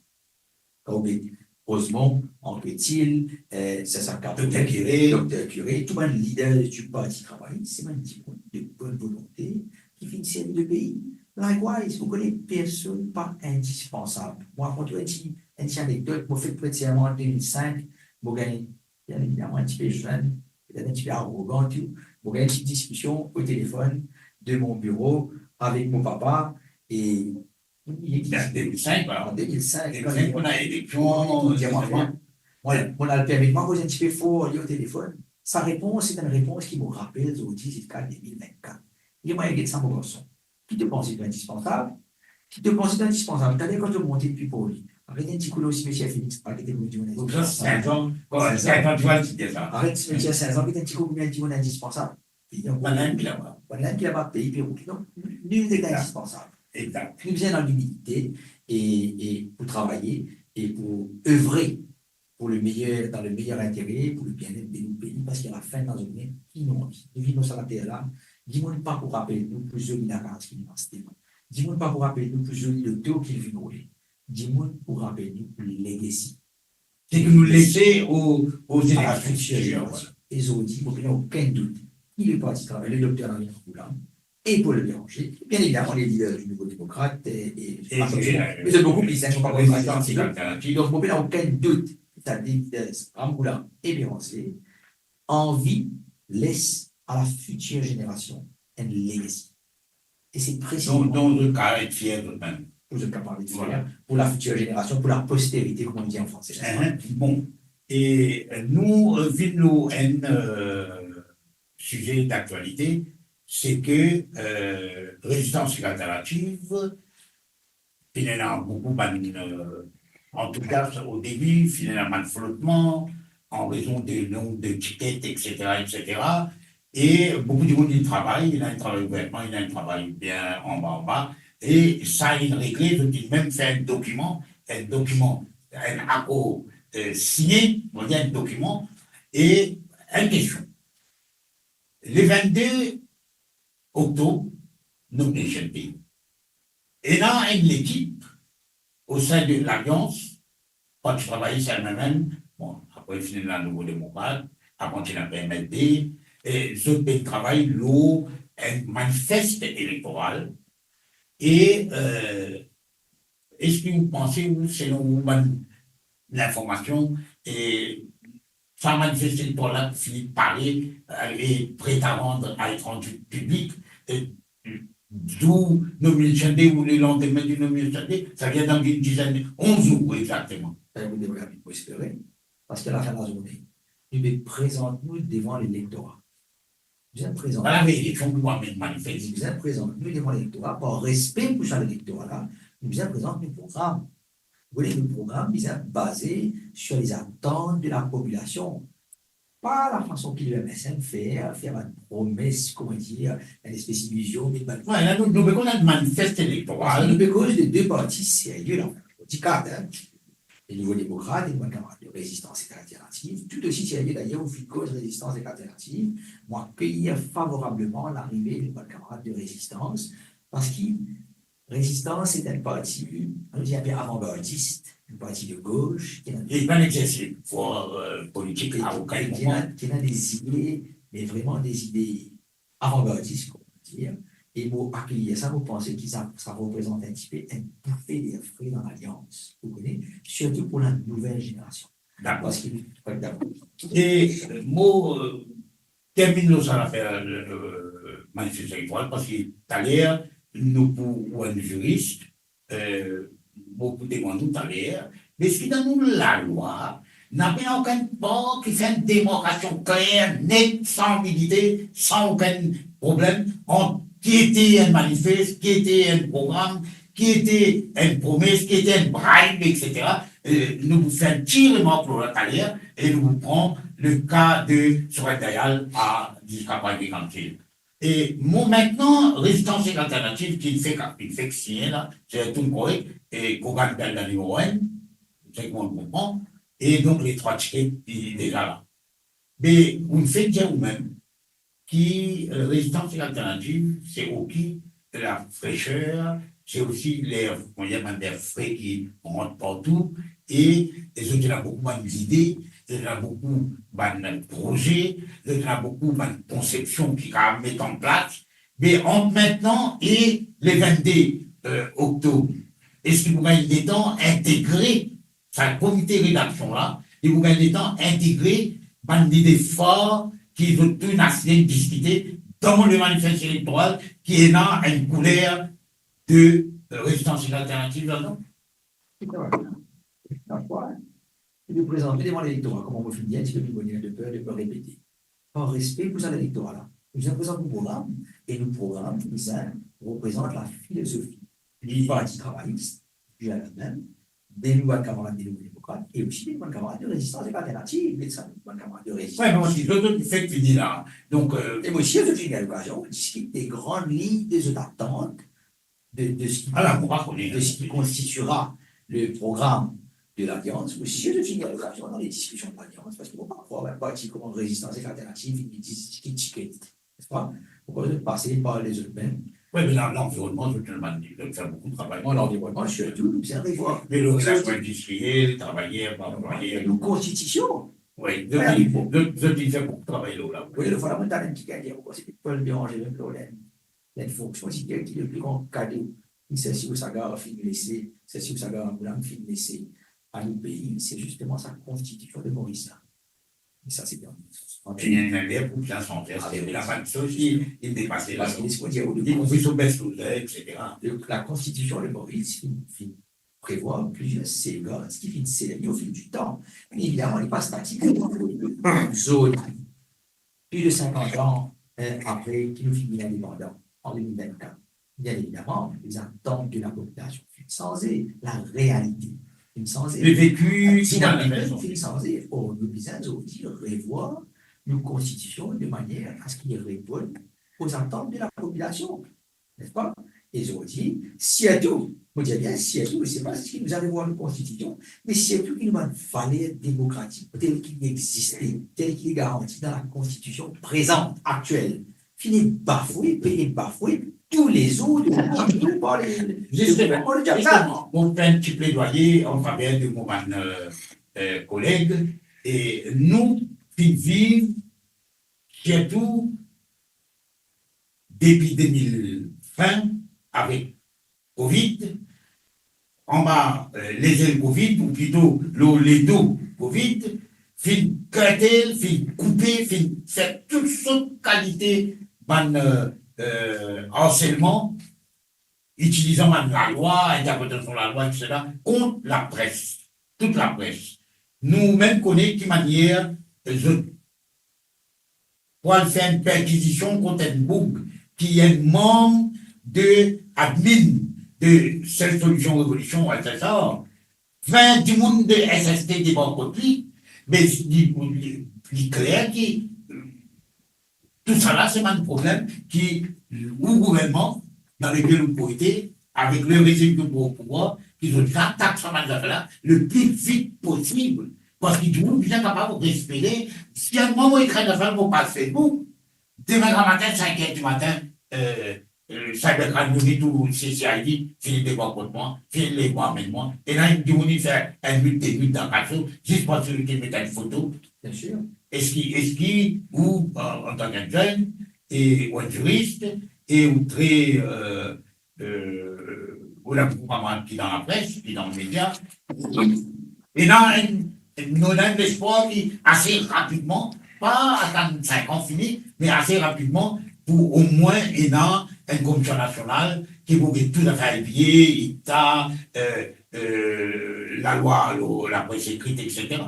Rosemont, Anquetil, c'est ça, Docteur Curé, tout le leader du Parti travailliste, c'est un petit monde de bonne volonté qui fait une série de pays. Likewise, vous connaissez personne pas indispensable. Moi, quand tu as une petite anecdote, moi, fait précisément en 2005, vous gagnez, bien évidemment, un petit peu jeune, peut-être un petit peu arrogant, tout. Bon, il y a une petite discussion au téléphone de mon bureau avec mon papa, et
C'est en 2005,
en 2005,
on a élection.
Mon a le permis de m'envoyer un petit peu fort au téléphone. Sa réponse, c'est une réponse qui me rappelle au 18 2024. Il m'a dit ça, mon garçon. Qui te pense est indispensable? Qui te pense est indispensable? T'as dit quand tu montes depuis pour lui. Arrêtez un petit coup là aussi, monsieur Félix. Arrêtez de me dire
Donc, ça, c'est 5 ans. 5 ans, tu vois, tu dis ça.
Arrête, monsieur 16 ans, arrêtez un petit coup, mais dit on est indispensable.
Voilà, puis là-bas.
Voilà, qui là-bas, pays, Pérou. Donc, nul n'est indispensable.
Exact.
Nous sommes dans l'humilité et pour travailler et pour œuvrer pour le meilleur, dans le meilleur intérêt, pour le bien-être de nos pays, parce qu'à la fin de la journée, qui nous envie. Nous vivons sur la terre là, dis-moi pas pour rappeler nous plus joli la carte qui nous a. Dis-moi pas pour rappeler nous plus joli le taux qu'il vit rouler. Dis-moi pour rappeler nous le legacy.
C'est que nous laisser aux
générations
futures.
Et ils ont dit, il n'y a aucun doute, il est parti travailler, le docteur Henri Foulan, et pour le déranger, bien évidemment, les leaders du Nouveau Démocrate, mais c'est beaucoup plus simple, pas donc, il n'y a aucun doute, c'est-à-dire Ramboula et Bérancé, envie laisse à la future génération un legacy. Et c'est précisément.
Dont le cas est fier de même.
Pour le cas de fier, pour la future génération, pour la postérité, comme on dit en français.
Bon. Et nous, vivons un sujet d'actualité, c'est que résistance alternative, finalement, beaucoup, en tout cas, au début, finalement, de flottement, en raison des nombres de tickets, etc., etc. Et beaucoup de monde, il travaille, il a un travail ouvertement, il a un travail bien en bas. Et ça, il réglé, donc il même fait un document, un accord signé, on dit un document, et une question. Le 22 octobre, nous sommes pays. Et là, une équipe au sein de l'Alliance, quand je travaillais sur elle-même, bon, après, il finit la Nouveau Démocrate, après, il a PMLD, et ce pays travaille l'eau, un manifeste électoral. Et est-ce que vous pensez, selon l'information, et ça manifeste électoral finit de parler et prêt à rendre à être rendu public, d'où nomination ou le lendemain du nomination, ça vient dans une dizaine, 11 jours exactement.
Vous devez espérer, parce qu'à la fin de la journée, nous présentons devant l'électorat. Nous sommes présents.
Voilà, mais ils font quoi, mais manifester.
Nous sommes présents, nous devant l'électorat, par respect pour chaque électorat-là, nous sommes présents nos programmes. Vous voyez, nos programmes, ils sont basés sur les attentes de la population. Pas la façon qu'il le MSN faire une promesse, comment dire, une espèce d'illusion.
Voilà, nous avons un manifeste électoral.
Nous avons de deux partis sérieux, là. Petit cadre, hein. Les nouveaux démocrates et les camarades de résistance et alternative, tout aussi sérieux d'ailleurs, au fil de cause résistance et alternative, moi, accueillir favorablement l'arrivée des camarades de résistance, parce que résistance est un parti, on dit un peu avant-gardiste, un parti de gauche,
qui n'a pas l'exercice politique à aucun moment.
Qui a des idées, mais vraiment des idées avant-gardistes, comme on peut dire. Et pour accueillir ça, vous pensez que ça représente un petit peu une bouffée d'air frais dans l'Alliance, vous connaissez, surtout pour la nouvelle génération.
D'accord. Et moi, termine nos affaires manifeste électoral, parce que tout à l'heure, nous, pour un juriste, beaucoup demandent tout à l'heure, mais ce qui dans la loi, n'a pas aucun port qui fait une démarcation claire, nette, sans ambiguïté, sans aucun problème, entre qui était un manifeste, qui était un programme, qui était une promesse, qui était un bribe, etc. Nous vous faisons un petit remarque pour la carrière et nous vous prenons le cas de Sourette Dayal à jusqu'à Paris-Cantil. Et moi, maintenant, résistance et alternative, qui fait que signer là, c'est tout correct, et qu'on gagne dans la numéro 1, c'est qu'on le comprend, et donc les 3 tickets, il est déjà là. Mais vous faites dire vous-même, qui résistance et alternative, c'est aussi la fraîcheur, c'est aussi l'air frais qui rentre partout, et les autres, il y a beaucoup d'idées, il y a beaucoup de projets, il y a beaucoup de conceptions qui va mettre en place, mais entre maintenant et les 22 octobre, est-ce que vous gagnez des temps intégrés, c'est un comité rédaction là, et vous gagnez des temps intégrés, une idée forte, qui ont tout essayé de discuter dans le manifeste électoral qui est là une couleur de résistance alternative là-dedans.
Et de présenter devant l'électorat, comme on me fait dire, si le Bibonien de peur répéter. Par respect pour l'électorat là. Nous présentons un programme, et le programme, ça représente la philosophie du Parti travailliste, du même, des nouvelles camarades des nouveaux démocrates, et aussi des nouvelles camarades de résistance alternative, des nouvelles camarades de résistance.
Oui, mais aussi, l'autre fait que tu dis là. Donc,
et moi aussi, je dis à l'occasion, on discute des grandes lignes des attentes de ce qui constituera le programme de l'Alliance. Aussi, je dis à l'occasion dans les discussions de l'Alliance, parce qu'il ne faut pas croire un parti comme résistance alternative, il dit n'est-ce pas? Pourquoi passer par les autres mêmes?
Oui, mais l'environnement, je te demande de faire beaucoup de travail.
L'environnement, surtout, nous arrivons.
Mais l'organisation industrielle, travailleurs, employés.
Nos constitutions.
Oui, je dis fait beaucoup de travail là.
Oui, le fondamental, c'est qu'il peut le déranger le problème. La fonction, c'est qu'il est le plus grand cadeau. C'est si vous avez fini laisser, c'est si vous avez fini laisser à nos pays, c'est justement sa constitution de Maurice. Et ça, c'est bien.
Il y a une idée pour bien s'entrer. Il n'a pas de chose, il dépasse là.
Il
fait son best etc.
La constitution de Maurice prévoit plusieurs séquences qui finissent célébrer au fil du temps. Mais évidemment, il n'est pas statique. Zone, plus de 50 ans après qu'il nous finit indépendant, en 2024. Bien évidemment, les attentes de la population finissent sans la réalité.
Le vécu,
or, nous devons aussi revoir nos constitutions de manière à ce qu'ils répondent aux attentes de la population. N'est-ce pas? Et aujourd'hui, surtout, vous dites bien, surtout, ce n'est pas ce qui nous arrive à nos constitutions, mais surtout qu'il nous a une valeur démocratique telle qu'il existait, telle qu'il est garanti dans la constitution présente, actuelle. Finit bafoué, payé bafoué, tous les autres, tout par les.
Justement, on fait un petit plaidoyer en faveur de mon collègue, et nous qui vivons surtout depuis 2020 avec Covid, en bas les ailes Covid, ou plutôt les dos Covid, fin curter, fin couper, fin faire toutes sortes de qualités harcèlement, utilisant la loi, interprétation de la loi, etc., contre la presse, toute la presse. Nous-mêmes connaissons de manière, pour faire une perquisition contre un bouc qui est membre de admin de cette solution révolution, etc. 20 du monde de SST des banques mais il clair qui tout ça là, c'est un problème qui, au gouvernement, dans lequel nous pouvons être, avec le régime de pouvoir, qu'ils ont attaqué ça là le plus vite possible. Parce qu'ils sont bien capables de respirer. Si à un moment où ils craignent de faire, ils passe Facebook. Demain matin, 5 h du matin, Cybercrime nous dit tout, CCID, finit de voir contre moi, finit les voir avec moi. Et là, ils disent faire un but dans la chose, juste pour celui qui met une photo.
Bien sûr.
Est-ce qu'il, ou en tant qu'un jeune, ou un juriste, et ou très, ou la programme qui est dans la presse, qui est dans les médias, et là, nous avons l'espoir qui, assez rapidement, pas attendre 5 ans fini, mais assez rapidement, pour au moins une commission nationale qui vous met tout à fait épier, État, la loi, la presse écrite, etc.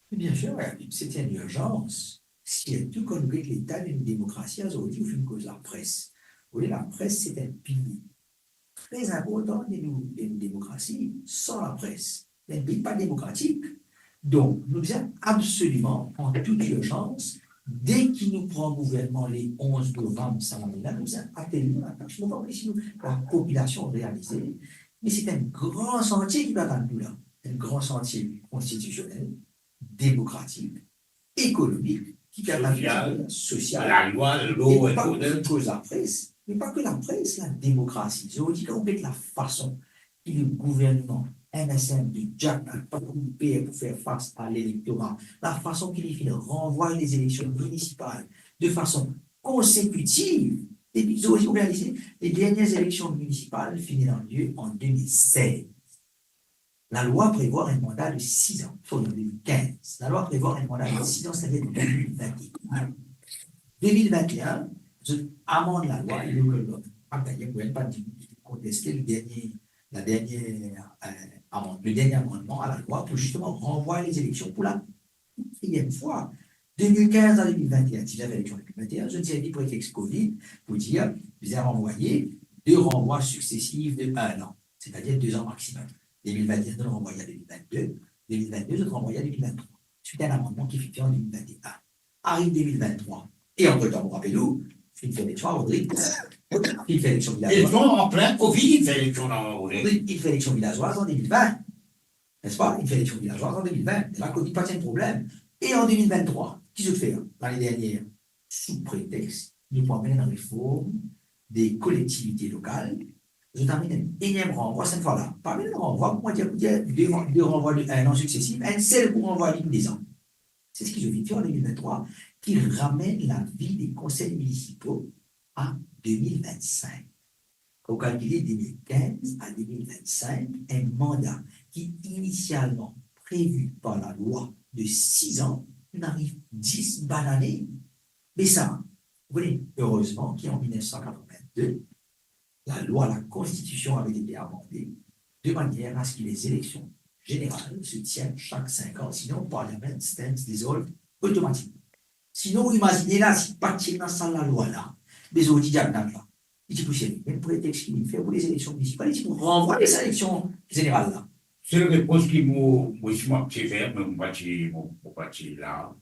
Bien sûr, c'était une urgence. Si tout comme l'État d'une démocratie, aujourd'hui, au cause de la presse. Vous voyez, la presse, c'est un pilier très important d'une démocratie. Sans la presse, un pays pas démocratique. Donc, nous devons absolument, en toute urgence, dès qu'il nous prend gouvernement les 11 novembre, ça va là, nous avons atteint la tâche. Nous avons ici la population réalisée, mais c'est un grand sentier qui va dans nous là. Un grand sentier constitutionnel, démocratique, économique, qui permet la social,
la loi, l'eau,
et pas que la presse, mais pas que la presse, la démocratie. Je vous dis qu'on met la façon que le gouvernement, MSN de Jack n'a pas coupé pour faire face à l'électorat, la façon qu'il renvoie les élections municipales de façon consécutive. Et puis, vous réalisez, les dernières élections municipales finiront lieu en 2016. La loi prévoit un mandat de 6 ans, soit en 2015. La loi prévoit un mandat de 6 ans, c'est-à-dire 2021. 2021, je amende la loi et le d'ailleurs, vous ne pouvez pas contester le dernier amendement à la loi pour justement renvoyer les élections pour la quatrième fois. 2015 à 2021, si j'avais l'élection en 2021, je ne sais pas prétexte Covid pour dire, vous avez renvoyé 2 renvois successifs de 1 an, c'est-à-dire 2 ans maximum. 2021, je le renvoyais à 2022, 2022, je le renvoyais à 2023. Suite à un amendement qui est fixé en 2021. Arrive 2023. Et entre-temps, vous rappelez-vous, il fait l'élection à Rodrigue, il fait l'élection
Ils
villageoise.
sont en plein Covid, il fait l'élection dans
Rodrigue, il fait l'élection villageoise en 2020. N'est-ce pas? Il fait l'élection villageoise en 2020. Et là, Covid, pas de problème. Et en 2023, qui se fait l'année dernière, sous prétexte, nous promène une réforme des collectivités locales. Je termine un énième renvoi cette fois-là. Parmi les renvois, moi, il y a 2 renvois de 1 an successifs, un seul pour renvoi à des ans. C'est ce qui se fait en 2023, qui ramène la vie des conseils municipaux à 2025. Pour calculer 2015 à 2025, un mandat qui initialement prévu par la loi de 6 ans n'arrive 10 années. Mais ça, vous voyez, heureusement qu'en 1982, la loi, la Constitution avait été amendée de manière à ce que les élections générales se tiennent chaque 5 ans, sinon le Parlement stands dissolved automatiquement. Sinon, imaginez là, si partir dans cette loi-là, les autres diables là, il dit, c'est même prétexte qu'il fait pour les élections municipales, il renvoie les élections générales là.
C'est la réponse qui m'a fait, mais mon parti là,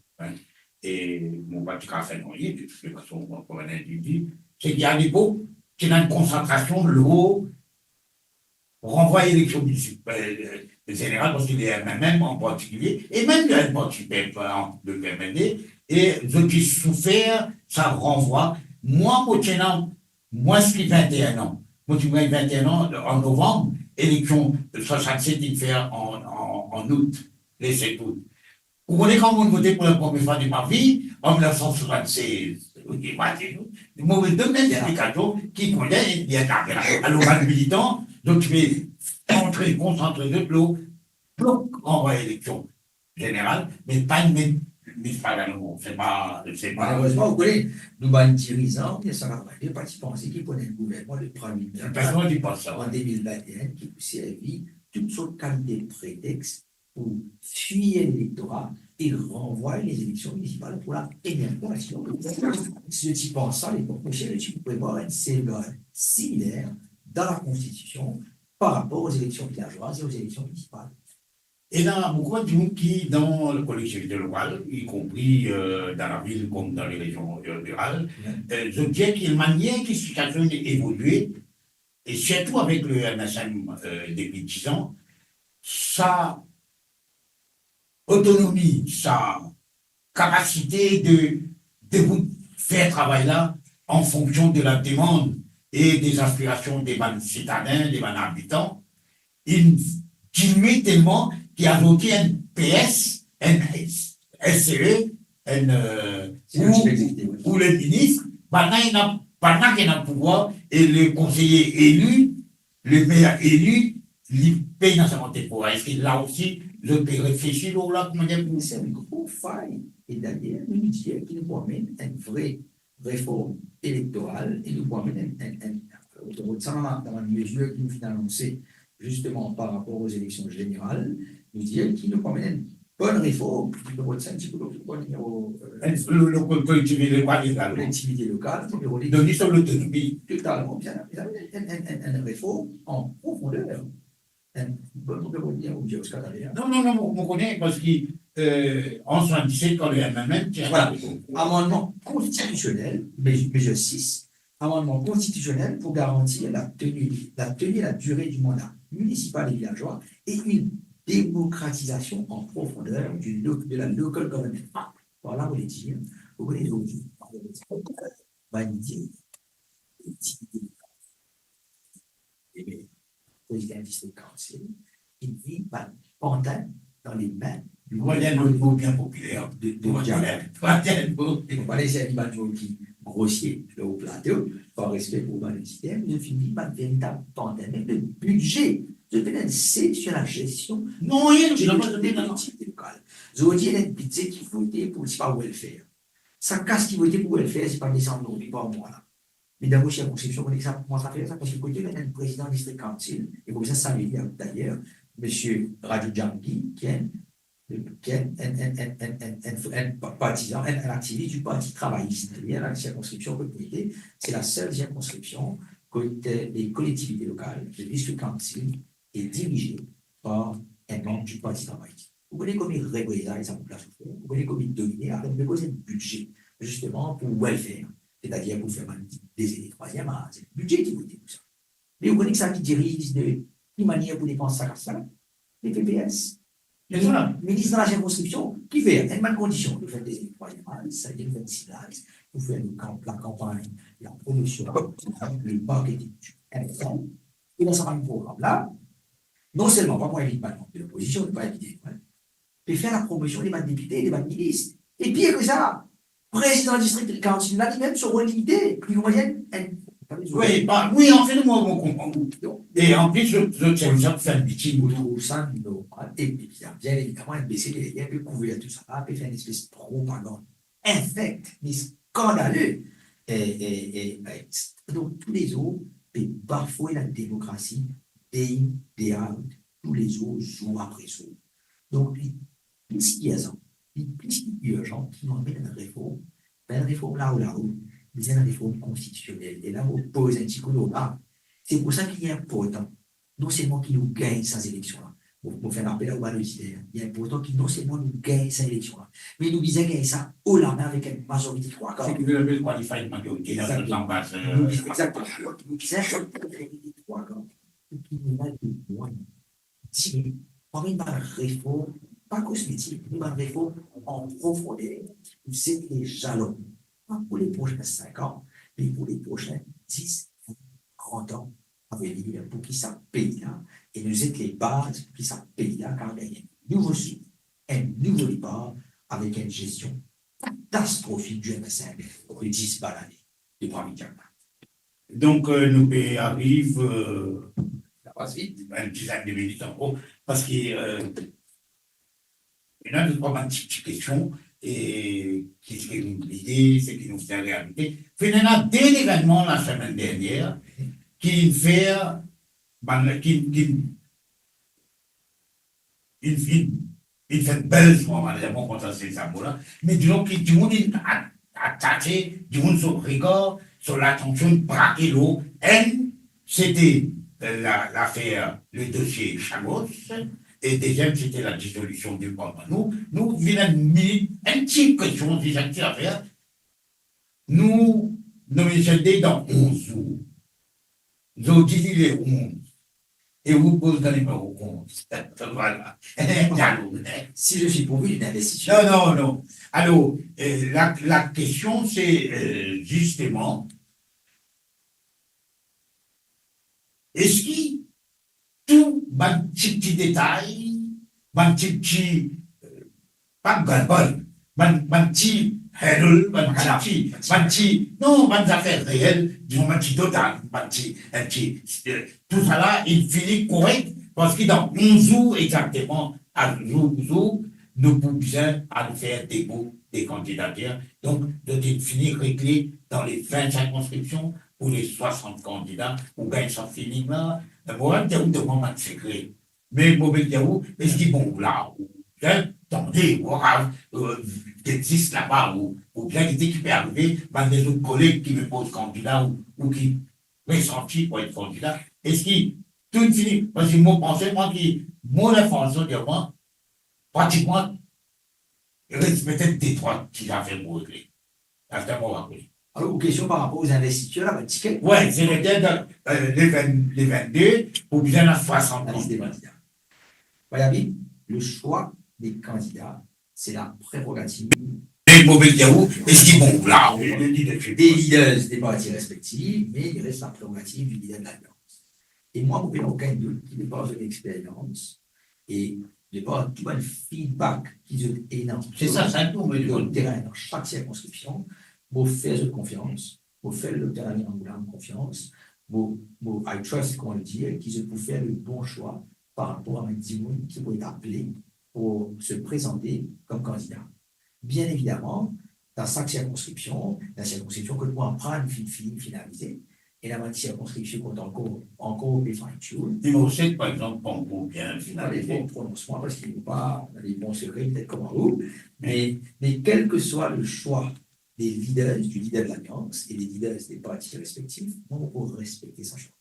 et mon parti qui a fait noyer, de toute façon, comme un individu, c'est qu'il y a des beaux qui ont une concentration de l'eau, renvoie l'élection municipale générale, parce qu'il y a même en particulier, et même il y a un parti de PMD, et ceux qui souffrent, ça renvoie. Moi, moi, je suis 21 ans. Moi, je suis 21 ans en novembre, élection 67, il fait en août, les 7 août. Vous connaissez quand on votait pour la première fois de ma vie, en 1976. Le mauvais domaine d'indication qui connaît, il y a à l'oral militant, donc je vais entrer, concentrer de l'eau, bloc renvoyer l'élection générale, mais pas une municipale. C'est pas.
Malheureusement, vous connaissez, nous avons dirigeants, il y a 182 partis pensés qui prenaient le gouvernement de 3 000
personne ne dit pas ça.
En 2021, qui vous servit toutes sortes de qualités de prétexte pour fuir l'électorat et renvoyer les élections municipales pour la énième fois. Ce qui pense ça, les prochaines, tu pourrais voir une sauvegarde similaire dans la Constitution par rapport aux élections villageoises et aux élections municipales.
Et là, beaucoup de gens qui, dans les collectivités locales, y compris dans la ville comme dans les régions rurales, je dirais qu'il y a une manière qui situation d'évoluer, et surtout avec le MSM depuis 10 ans, sa autonomie, sa capacité de vous faire travailler là en fonction de la demande et des aspirations des citadins, des habitants, il diminue tellement qu'il y a ajouté un PS, un SCE, ou le ministre, pendant qu'il a le pouvoir, et le conseiller élu, le maire élu, il paye dans sa montée pour. Est-ce que là aussi, je peux réfléchir là, comment dire?
C'est une grosse faille. Et d'ailleurs, nous disons qu'il nous promène une vraie réforme électorale et nous promène dans la mesure que nous venons d'annoncer justement par rapport aux élections générales, nous disons qu'il nous promène une bonne réforme. Le collectivité locale,
donner sur l'autonomie.
Totalement bien. Une réforme en profondeur.
Non, on connaît parce qu'en 77, quand le MMM,
voilà, amendement constitutionnel, mesure 6, amendement constitutionnel pour garantir la tenue et la durée du mandat municipal et villageois et une démocratisation en profondeur de la local government. Voilà, vous voulez dire, vous voulez dire, président district council, il vit pendant dans les mains
du mot bien populaire
de dialogue. On va laisser un image qui grossier au plateau, par respect pour le système, je finis par véritable pandémie. Le budget Je vais lancer sur la gestion
Non, il y a
des
une
collectivités locales. Je vous dis, il y a une budget qui votait pour le pas welfare. Ça casse qui votait pour welfare, c'est pas descendre au pas moi là. Mais dans vos circonscriptions, vous ça commence à faire ça parce que côté, il y a un président district council, et vous savez d'ailleurs, M. Raju Djambi, qui est un partisan, un activiste du Parti travailliste. C'est-à-dire, la circonscription communauté, c'est la seule circonscription que les collectivités locales, le district council, est dirigé par un membre du Parti travailliste. Vous voyez comme il représente sa population, vous voyez comme il domine, avec le un budget, justement, pour welfare, c'est-à-dire pour faire des troisième âge. C'est le budget qui vous dit tout ça. Mais vous voyez que ça qui dirige de manière pour dépenser ça, les PPS. Le ministre de la circonscription qui fait une bonne condition de faire des troisième âge, c'est-à-dire 26 âges, pour faire la campagne, la promotion, le marketing, et dans ce programme-là, non seulement pas pour éviter de l'opposition, ne pas éviter, mais faire la promotion des bandes députés et des bandes ministres. Et pire que ça, président du district council, là, même sur limité, plus moyenne.
Oui, oui, en fait, moi, on comprend. Et en plus, je tiens ça pour faire le meeting.
Vous trouvez ça, non. Et bien évidemment, un BCD, il peut couvrir tout ça, peut faire une espèce de propagande infecte, mais scandaleux. Donc, tous les autres peuvent bafouer la démocratie, day in, day out, tous les autres, jour après jour. Donc, plus qu'il y a ça, plus qu'il y a urgent qui vont mettre une réforme là où, mais une réforme constitutionnelle. Et là, on pose un petit coup de là. C'est pour ça qu'il est important, non seulement qu'il nous gagne ces élections-là, pour faire un appel à Wallonie, il est important qu'il non seulement nous gagne ces élections-là, mais nous disons gagner ça haut la main avec une majorité de 3 quarts.
C'est que vous avez qualifié majorité dans le temps passé.
Exactement. Nous disons une majorité de 3 quarts. Et puis, il y a des moyens. Si on a une réforme, pas cosmétique, une réforme en profondeur, vous êtes les jalons, pas pour les prochains 5 ans, mais pour les prochains 10, 30 ans à venir, pour qu'ils ça paye là, et nous êtes les bases pour qu'ils ça paye là, car il y a un nouveau sud, un nouveau départ, avec une gestion catastrophique du MSN, pour les 10 balles l'année, de 3 milliards.
Donc, nous arrive
Ça passe vite.
une dizaine de minutes en gros, parce qu'il y a deux, trois petites questions, et qui se l'idée, c'est qui nous fait réalité. Finalement, dès l'événement la semaine dernière, qui fait belle malheureusement contre ces là mais disons que du monde a attaqué, du monde sur regard, sur l'attention de braquer l'eau. C'était l'affaire, le dossier Chagos. Et deuxième, c'était la dissolution du Parlement. Nous venons une petite question, des affaires. Nous sommes dans 11 jours. Nous disons les 11. Et vous posez dans les numéros 11. Voilà.
Si je suis pourvu d'une investition.
Non. Alors, la question, c'est justement, est-ce que tout petit détail, petit pas de petit non, affaires réelles, disons, petit total, tout ça là, il finit correct, parce que dans 11 jours exactement, à jour, nous pouvons bien faire des bouts des candidatures, donc de finir réglé dans les 20 circonscriptions, ou les 60 candidats, ou bien ils sont finis là, moi, je de moment secret. Mais pour me dire où, est-ce qu'ils vont là, attendez, qui existe là-bas, ou bien qui peut arriver, des autres collègues qui me posent candidat, ou qui ressentis pour être candidat, est-ce qu'ils, tout fini, parce que moi, pensez, moi, mon information de moi, pratiquement, il reste peut-être des 3 qui ont fait pour régler.
Alors, aux questions par rapport aux investitures, là, ticket.
Oui, c'est les 22, ou bien la 60
des candidats. Voyez, le choix des candidats, c'est la prérogative
des mauvais diaou, est-ce qu'ils vont là,
des leaders des partis respectifs, mais il reste la prérogative du leader de l'Alliance. Et moi, je n'ai aucun doute qu'il n'est pas une expérience et il n'y a pas tout un feedback qu'ils ont énorme.
C'est ça, c'est un tour, mais
le terrain dans chaque circonscription. Vous faites confiance, vous faites le terrain en confiance, I trust, comment le dire, qu'ils ont pu faire le bon choix par rapport à un Dimoun qui pourrait être appelé pour se présenter comme candidat. Bien évidemment, dans chaque circonscription, la circonscription que nous en prendre finalisée, et la circonscription qu'on encore fine-tune.
Numéro 7, par exemple, pas encore bien
finalisé.
finalisé.
Bon prononcement, parce qu'il n'est pas dans les bons secrets, peut-être comme vous, mais quel que soit le choix des leaders, du leader de l'Alliance et des leaders des partis respectifs, on peut respecter sa choix.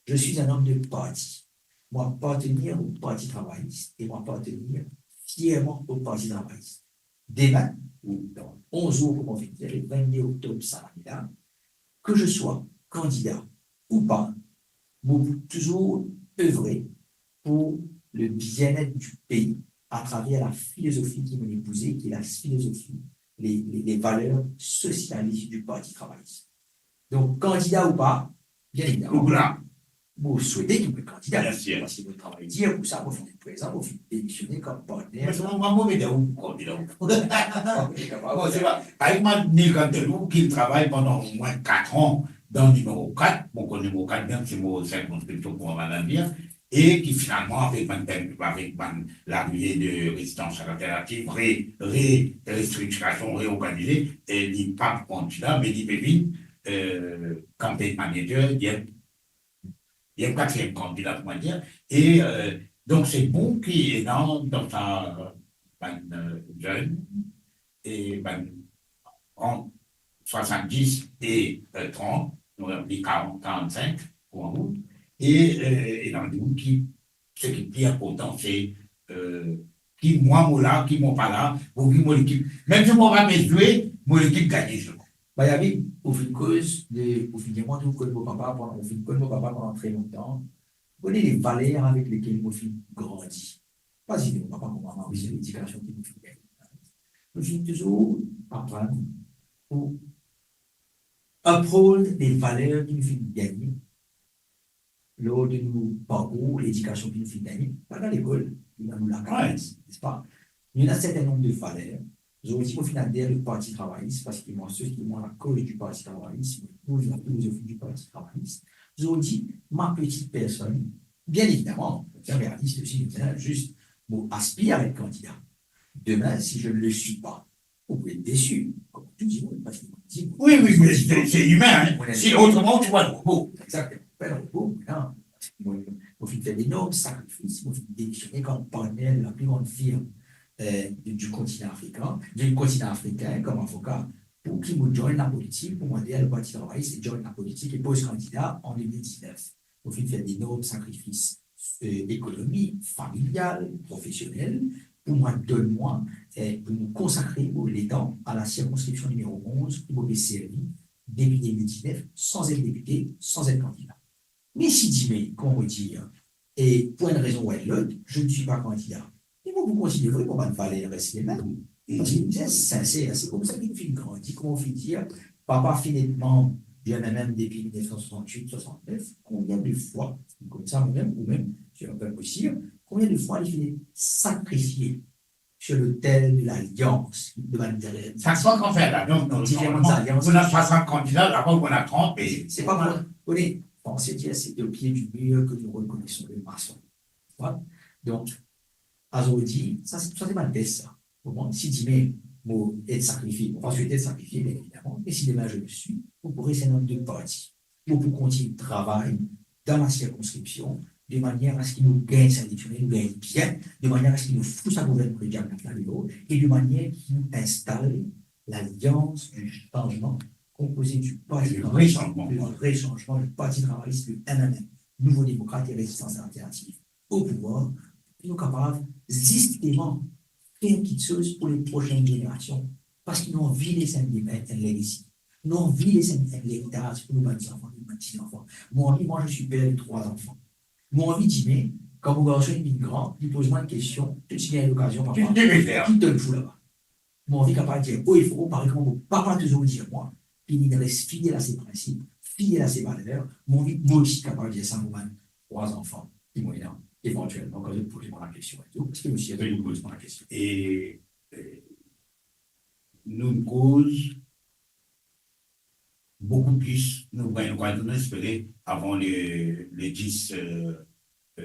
Je suis un homme de parti. Moi, appartenir au Parti travailliste et moi, appartenir fièrement au Parti travailliste. Demain, ou dans 11 jours, comme on fait dire, le 22 octobre, ça là, que je sois candidat ou pas, je peux toujours œuvrer pour le bien-être du pays à travers la philosophie qui m'a épousée, qui est la philosophie, les valeurs socialistes du Parti travailliste. Donc, candidat ou pas, bien évidemment, vous souhaitez qu'il me candidat.
Bien sûr.
Parce que vous travaillez dire, pour ça, vous faites présent, vous faites démissionner comme partenaire.
Mais c'est un mauvais candidat. Bon, c'est pas. Par exemple, Neil Cantelou, qui travaille pendant au moins 4 ans dans le numéro 4, bon, le numéro 4, bien, c'est mon circonscription pour Madame dire, et qui finalement, avec l'arrivée de résidence alternative, restructuration, réorganisée, et dit pas candidat, mais dit Pévin, campagne manager, il y a un quatrième candidat, on va dire, et donc c'est bon qui est dans sa jeune, et en 70 et 30, on a dit 40, 45 pour un bout, et dans le bout, ce qui est plus important, c'est qui moi là, qui m'ont pas là, ou qui mon équipe, même si on va me jouer, mon équipe gagne.
Il y avait au fil de cause, au fil du mois, mon papa pendant très longtemps, vous connaissez les valeurs avec lesquelles mon fils grandit. Pas si mon papa, mon maman, aussi l'éducation qui nous fait gagner. Nous finissons toujours apprendre pour apprendre les valeurs qui nous font gagner lors de nos parcours, l'éducation qui nous fait gagner, pas dans l'école, dans la classe, n'est-ce pas? Il y a un certain nombre de valeurs. Je vous dis qu'au final, le Parti travailliste, parce que moi, ceux qui ont la cause du Parti travailliste, la philosophie du Parti travailliste, je vous dis, ma petite personne, bien évidemment, c'est réaliste aussi, juste, bon, aspire à être candidat. Demain, si je ne le suis pas, vous pouvez être déçu, comme tu dis, parce que
oui, mais c'est humain, hein. Si autrement, tu vois le robot.
Exactement, pas le robot, non. Au fil de d'énormes sacrifices, au fil de démissionner comme partenaire de la plus grande firme du continent africain comme avocat, pour qu'il me joigne la politique, pour m'aider à le Parti travailliste et joigne la politique et pose candidat en 2019. Au fil de faire d'énormes sacrifices économiques, familiales, professionnels, pour moi, donne-moi, pour me consacrer les temps à la circonscription numéro 11, pour me servir depuis 2019, sans être député, sans être candidat. Mais si dit, qu'on me dit, et pour une raison ou l'autre, je ne suis pas candidat. Et vous considérez qu'on va valeur rester les mêmes. Parce que c'est sincère, c'est comme ça qu'il fait grandir, comment on fait dire, papa finalement, bien même depuis 1968-69, combien de fois, comme ça, même, ou même, je ne peux pas dire, combien de fois il est sacrifié sur l'autel de l'alliance de l'intérêt.
Ça se passe qu'en fait, là, donc,
différentes alliances.
On a 60 candidats, là-bas, on a 30, et
c'est pas pour. Vous pensez dire, c'est au pied du mur que nous reconnaissons le maçon. Voilà. Donc, Azodi, ça c'est ma thèse, ça. Si demain, moi, être sacrifié, on va souhaiter être sacrifié, bien évidemment, mais si demain je le suis, vous pourrez c'est notre deux parties. Vous pouvez continuer le travail dans la circonscription, de manière à ce qu'il nous gagne syndicationnel, nous gagne bien, de manière à ce qu'il nous fout sa gouvernement et de manière qu'il nous installe l'alliance du changement composé du Parti travailliste, le vrai changement, le Parti travailliste, le MNM, Nouveau démocrate et résistance alternative, au pouvoir, et nous capables, justement, faire une petite chose pour les prochaines générations, parce qu'ils ont envie de laisser un legacy. Nous avons envie de laisser un héritage pour nos petits-enfants, nos petits-enfants. Moi, je suis père de 3 enfants. Moi, envie de dire, quand vous regardez une migrant, il pose moins de questions, tu te à l'occasion, papa, qui te le fout là-bas. Moi, envie capable de dire, oh, il faut parler comme mon papa toujours dire, moi, puis il reste fidèle à ses principes, fidèle à ses valeurs. Moi aussi capable de dire ça, moi, 3 enfants, qui m'ont énorme. Éventuellement, quand je pose la question, parce que aussi, je pose la question.
Et nous cause beaucoup plus, nous espérer avant le 10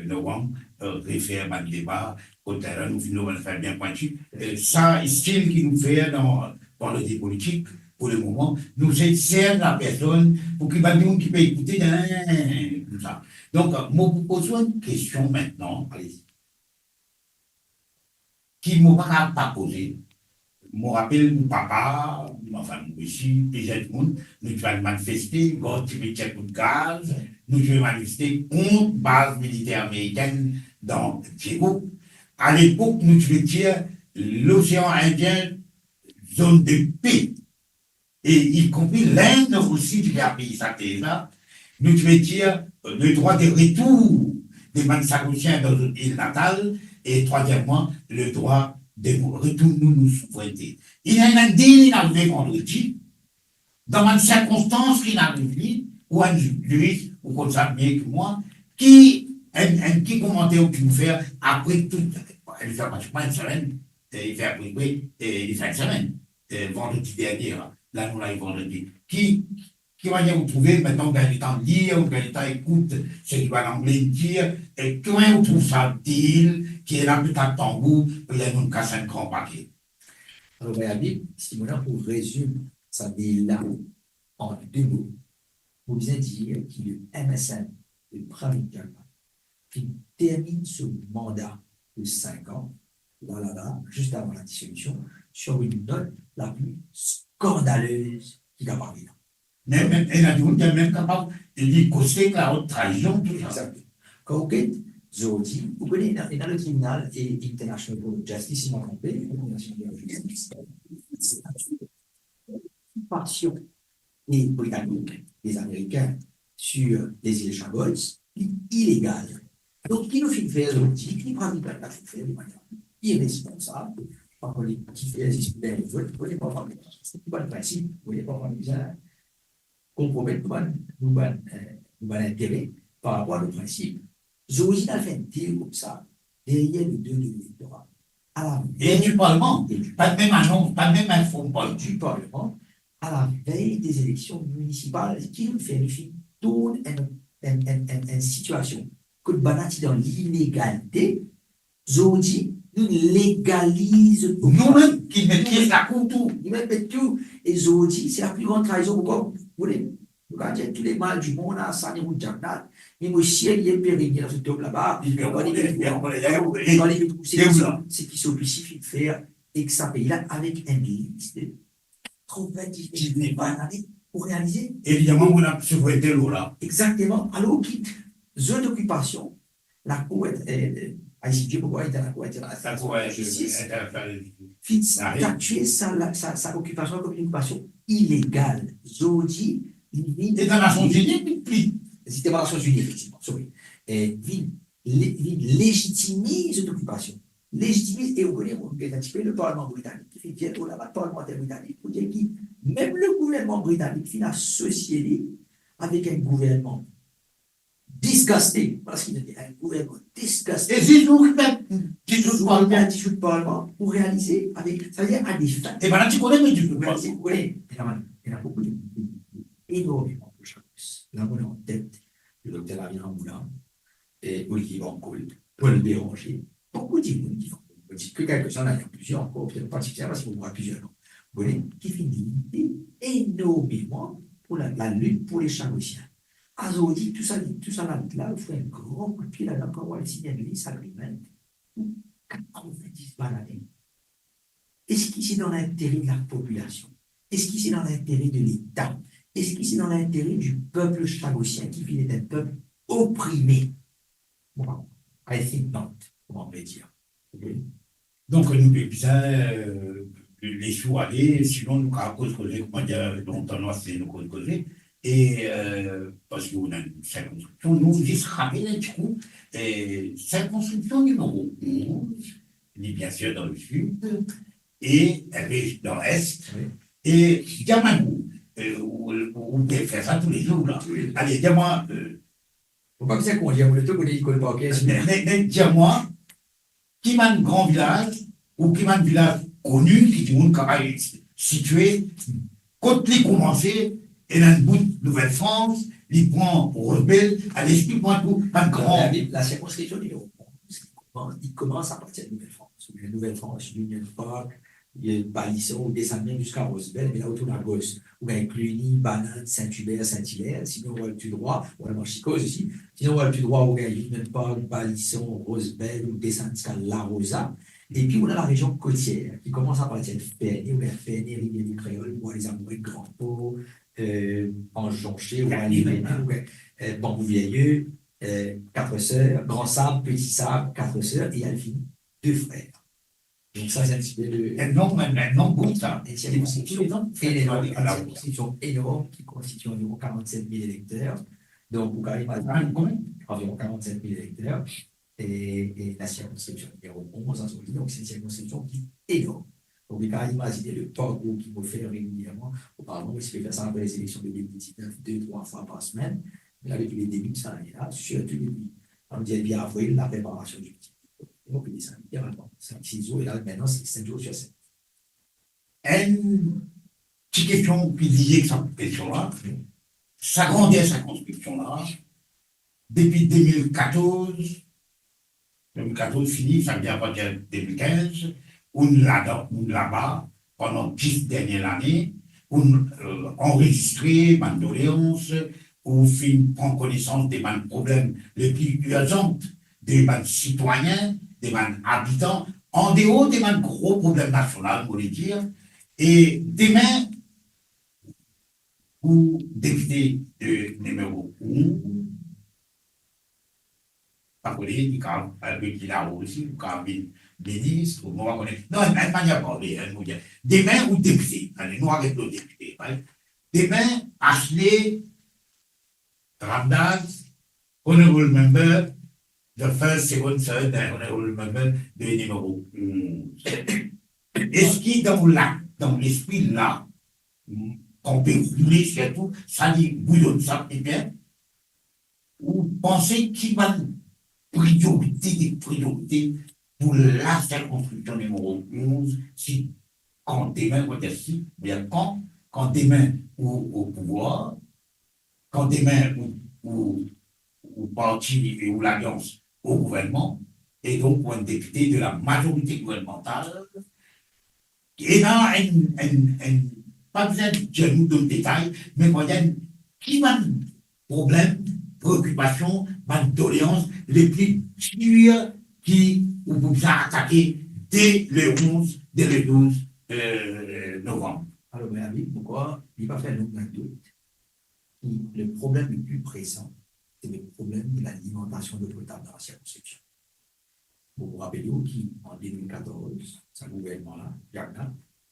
novembre, refaire un débat au terrain, nous allons faire bien pointu. Ça, style qui nous fait dans le politique, pour le moment, nous sert la personne pour qu'il va nous qui peut écouter tout ça. Donc, moi, vous pose une question maintenant, allez-y, qui ne m'a pas posé. Je me rappelle mon papa, ma femme aussi, déjà tout le monde, nous avons manifesté contre les chèques de gaz, nous avons manifesté contre la base militaire américaine dans Diego. À l'époque, nous devons dire l'océan Indien, zone de paix, et y compris l'Inde aussi, qui a payé sa thèse là, nous devons dire le droit de retour des Mansagoutiens dans notre île natale, et troisièmement, le droit de retourner nos souverainetés. Il y a un deal qui arrivé vendredi, dans une circonstance qui n'arrive pas, ou un juriste, ou comme ça, mieux que moi, qui commentait ou qui nous fait après tout, il fait pratiquement une semaine, il fait après, il fait une semaine, vendredi dernier, là, nous l'avons vendredi, qui va vous trouver maintenant, vous avez le temps de lire, vous avez le temps d'écouter ce qu'il va en anglais dire, et comment vous trouvez ça deal, qui est là peut-être tambour, il y a une casse un grand paquet.
Alors, regardez, si pour résumer ça deal-là en 2 mots, vous bien dire qu'il y a le MSN, le Premier Jalma, qui termine ce mandat de 5 ans, là, juste avant la dissolution, sur une note la plus scandaleuse qui a parlé là.
Même, et la Dioune est même capable de dire que c'est la haute trahison, tout ça.
Exactement. Quand vous êtes Zodi, vous connaissez dans le tribunal et International Court of Justice, si je ne me trompe pas, les Britanniques, les Américains sur les îles Chagos, illégales. Donc, qui nous fait faire Zodi, qui prend la fait de manière irresponsable, qui fait les disciples, vous ne pouvez pas faire c'est pas le principe, vous ne pouvez pas faire compromettre nous intérêt par rapport au principe. Zoé a fait un deal comme ça, derrière le 2 de l'électorat.
Et du Parlement, pas de même annonce, pas de même info,
du Parlement, à la veille des élections municipales, qui nous fait tourne une situation que le banati dans l'illégalité, Zoé nous légalise
nous-mêmes qui mettons la couture.
Nous mettons tout. Et Zoé, c'est la plus grande trahison. Pourquoi vous voulez? Quand il y a tous les mal du monde, ça n'est pas Jannat, mais moi, si il y a périgné dans ce top là-bas, c'est qui s'oblige de faire et que ça paye là avec un liste trop petit pour réaliser.
Évidemment, on a souhaité l'eau là.
Exactement. Alors, quitte zone d'occupation, la cour ICJ, pourquoi il est dans la cour internationale de justice, statuer sa occupation comme une occupation illégale. Zodi,
et dans la Nations Unies,
c'était dans la Nations Unies, effectivement, sorry. Et légitimise cette occupation. Légitimise, et vous connaissez un petit peu le Parlement britannique, qui fait bien au là-bas, le parlementaire britannique, pour dire que même le gouvernement britannique finit associé avec un gouvernement disgusté, parce qu'il est un gouvernement disgusté.
Et si nous
dissout le Parlement pour réaliser avec, ça veut dire à des fins.
Et voilà, tu connais, mais tu peux pas.
Il y en a beaucoup énormément de choses. Là, on est en tête le docteur Aviran Moulin, et Olivier Bancoul, Paul Béranger, beaucoup de gens qui font que quelques-uns, il y en a plusieurs encore, peut-être pas particulièrement parce qu'on voit plusieurs noms. Vous voyez, qui finit énormément pour la lutte pour les Chagossiens. Azodi, tout ça là, il faut un grand coup de pied là-dedans quand on va signer un lease agreement où 90 balades. Est-ce que c'est dans l'intérêt de la population? Est-ce que c'est dans l'intérêt de l'État? Est-ce que c'est dans l'intérêt du peuple chagossien qui finit d'être un peuple opprimé? Bon, I think not, comment on peut dire.
Donc, nous devons les choux aller, sinon nous avons causer, comment dire, longtemps, c'est nous causer. Et parce qu'on a une circonscription, nous juste rappeler du coup, circonscription numéro 11, il est bien sûr dans le sud, et dans l'est, et Diamandou, on peut faire ça tous les jours là. Allez, dis-moi.
Faut pas que ça qu'on dise, le truc qu'on dit qu'on ne pas
dis-moi, qui m'a un grand village, ou qui m'a un village connu, qui est situé, côté commencé, et dans le bout de Nouvelle-France, il prend Rosebel, à l'explique-moi tout, pas de grand.
La circonscription numéro 11, il commence à partir de Nouvelle-France. Nouvelle-France, Union Park, Balisson, descend même jusqu'à Rosebel, mais là autour de la gauche, ou bien Cluny, Banane, Saint-Hubert, Saint-Hilaire, sinon on va le plus droit, ou alors Chicose aussi, sinon on va le plus droit, ou bien Union Park, Balisson, Rosebel, ou descend jusqu'à La Rosa. Et puis on a la région côtière qui commence à partir de Ferné, ou bien Ferné, Rivière du Créole, ou les Amoureux de Grand Pau, Anjonché, ou bien Livénin, ou bien Bambou-Vieilleux, Quatre Sœurs, Grand Sable, Petit Sable, Quatre Sœurs, et Alphine, deux frères. Donc ça, c'est un petit peu de...
Un nom bon, ça.
Une circonscription énorme qui constitue environ 47 000 électeurs. Donc, Boukhari m'a dit environ 47 000 électeurs. Et la circonscription numéro 11 en Zambie, donc c'est une circonscription qui est énorme. Donc, Boukhari m'a dit le parcours qu'il faut faire régulièrement. Auparavant, il se fait faire ça après les élections de 2019, 2-3 fois par semaine. Mais là, depuis les débuts de ça, surtout depuis, on dit bien avril, la préparation du petit. Donc, il est littéralement 5-6 jours, et là, maintenant, c'est 7 jours sur 7.
Une petite question qui liée avec cette question-là, sa grandeur, sa construction-là, depuis 2014 fini, ça vient à partir de 2015, on là-bas, pendant 10 dernières années, on enregistré ma doléance, on prend connaissance des problèmes les plus urgents des citoyens, des habitants, en dehors des gros problèmes nationaux, on va dire. Et demain, pour député de numéro 1, pas connaître, il a aussi, ministre, on va connaître. Non, de manière parlée, demain, ou député, nous avec le député. Demain, Ashley Ramdas, honorable member, the first, second, third, honorable member de numéro 11. Est-ce qu'il dans l'esprit là, qu'on peut rouler surtout, ça dit bouillonne ça, et bien, ou pensez qu'il va des priorités pour la circonscription numéro 11, si, quand demain, bien quand demain au pouvoir, quand demain au parti et ou l'alliance au gouvernement, et donc pour un député de la majorité gouvernementale, et là, pas besoin de dire nous de détails, mais il y a qui va problème, préoccupation, doléance, les plus durs qui vous a attaqué dès le 12 novembre.
Alors, mon ami, pourquoi il va faire un doute? Le problème le plus pressant, c'est le problème de l'alimentation de potable dans la circonscription. Vous vous rappelez qu'en 2014, ce gouvernement-là, Jacques,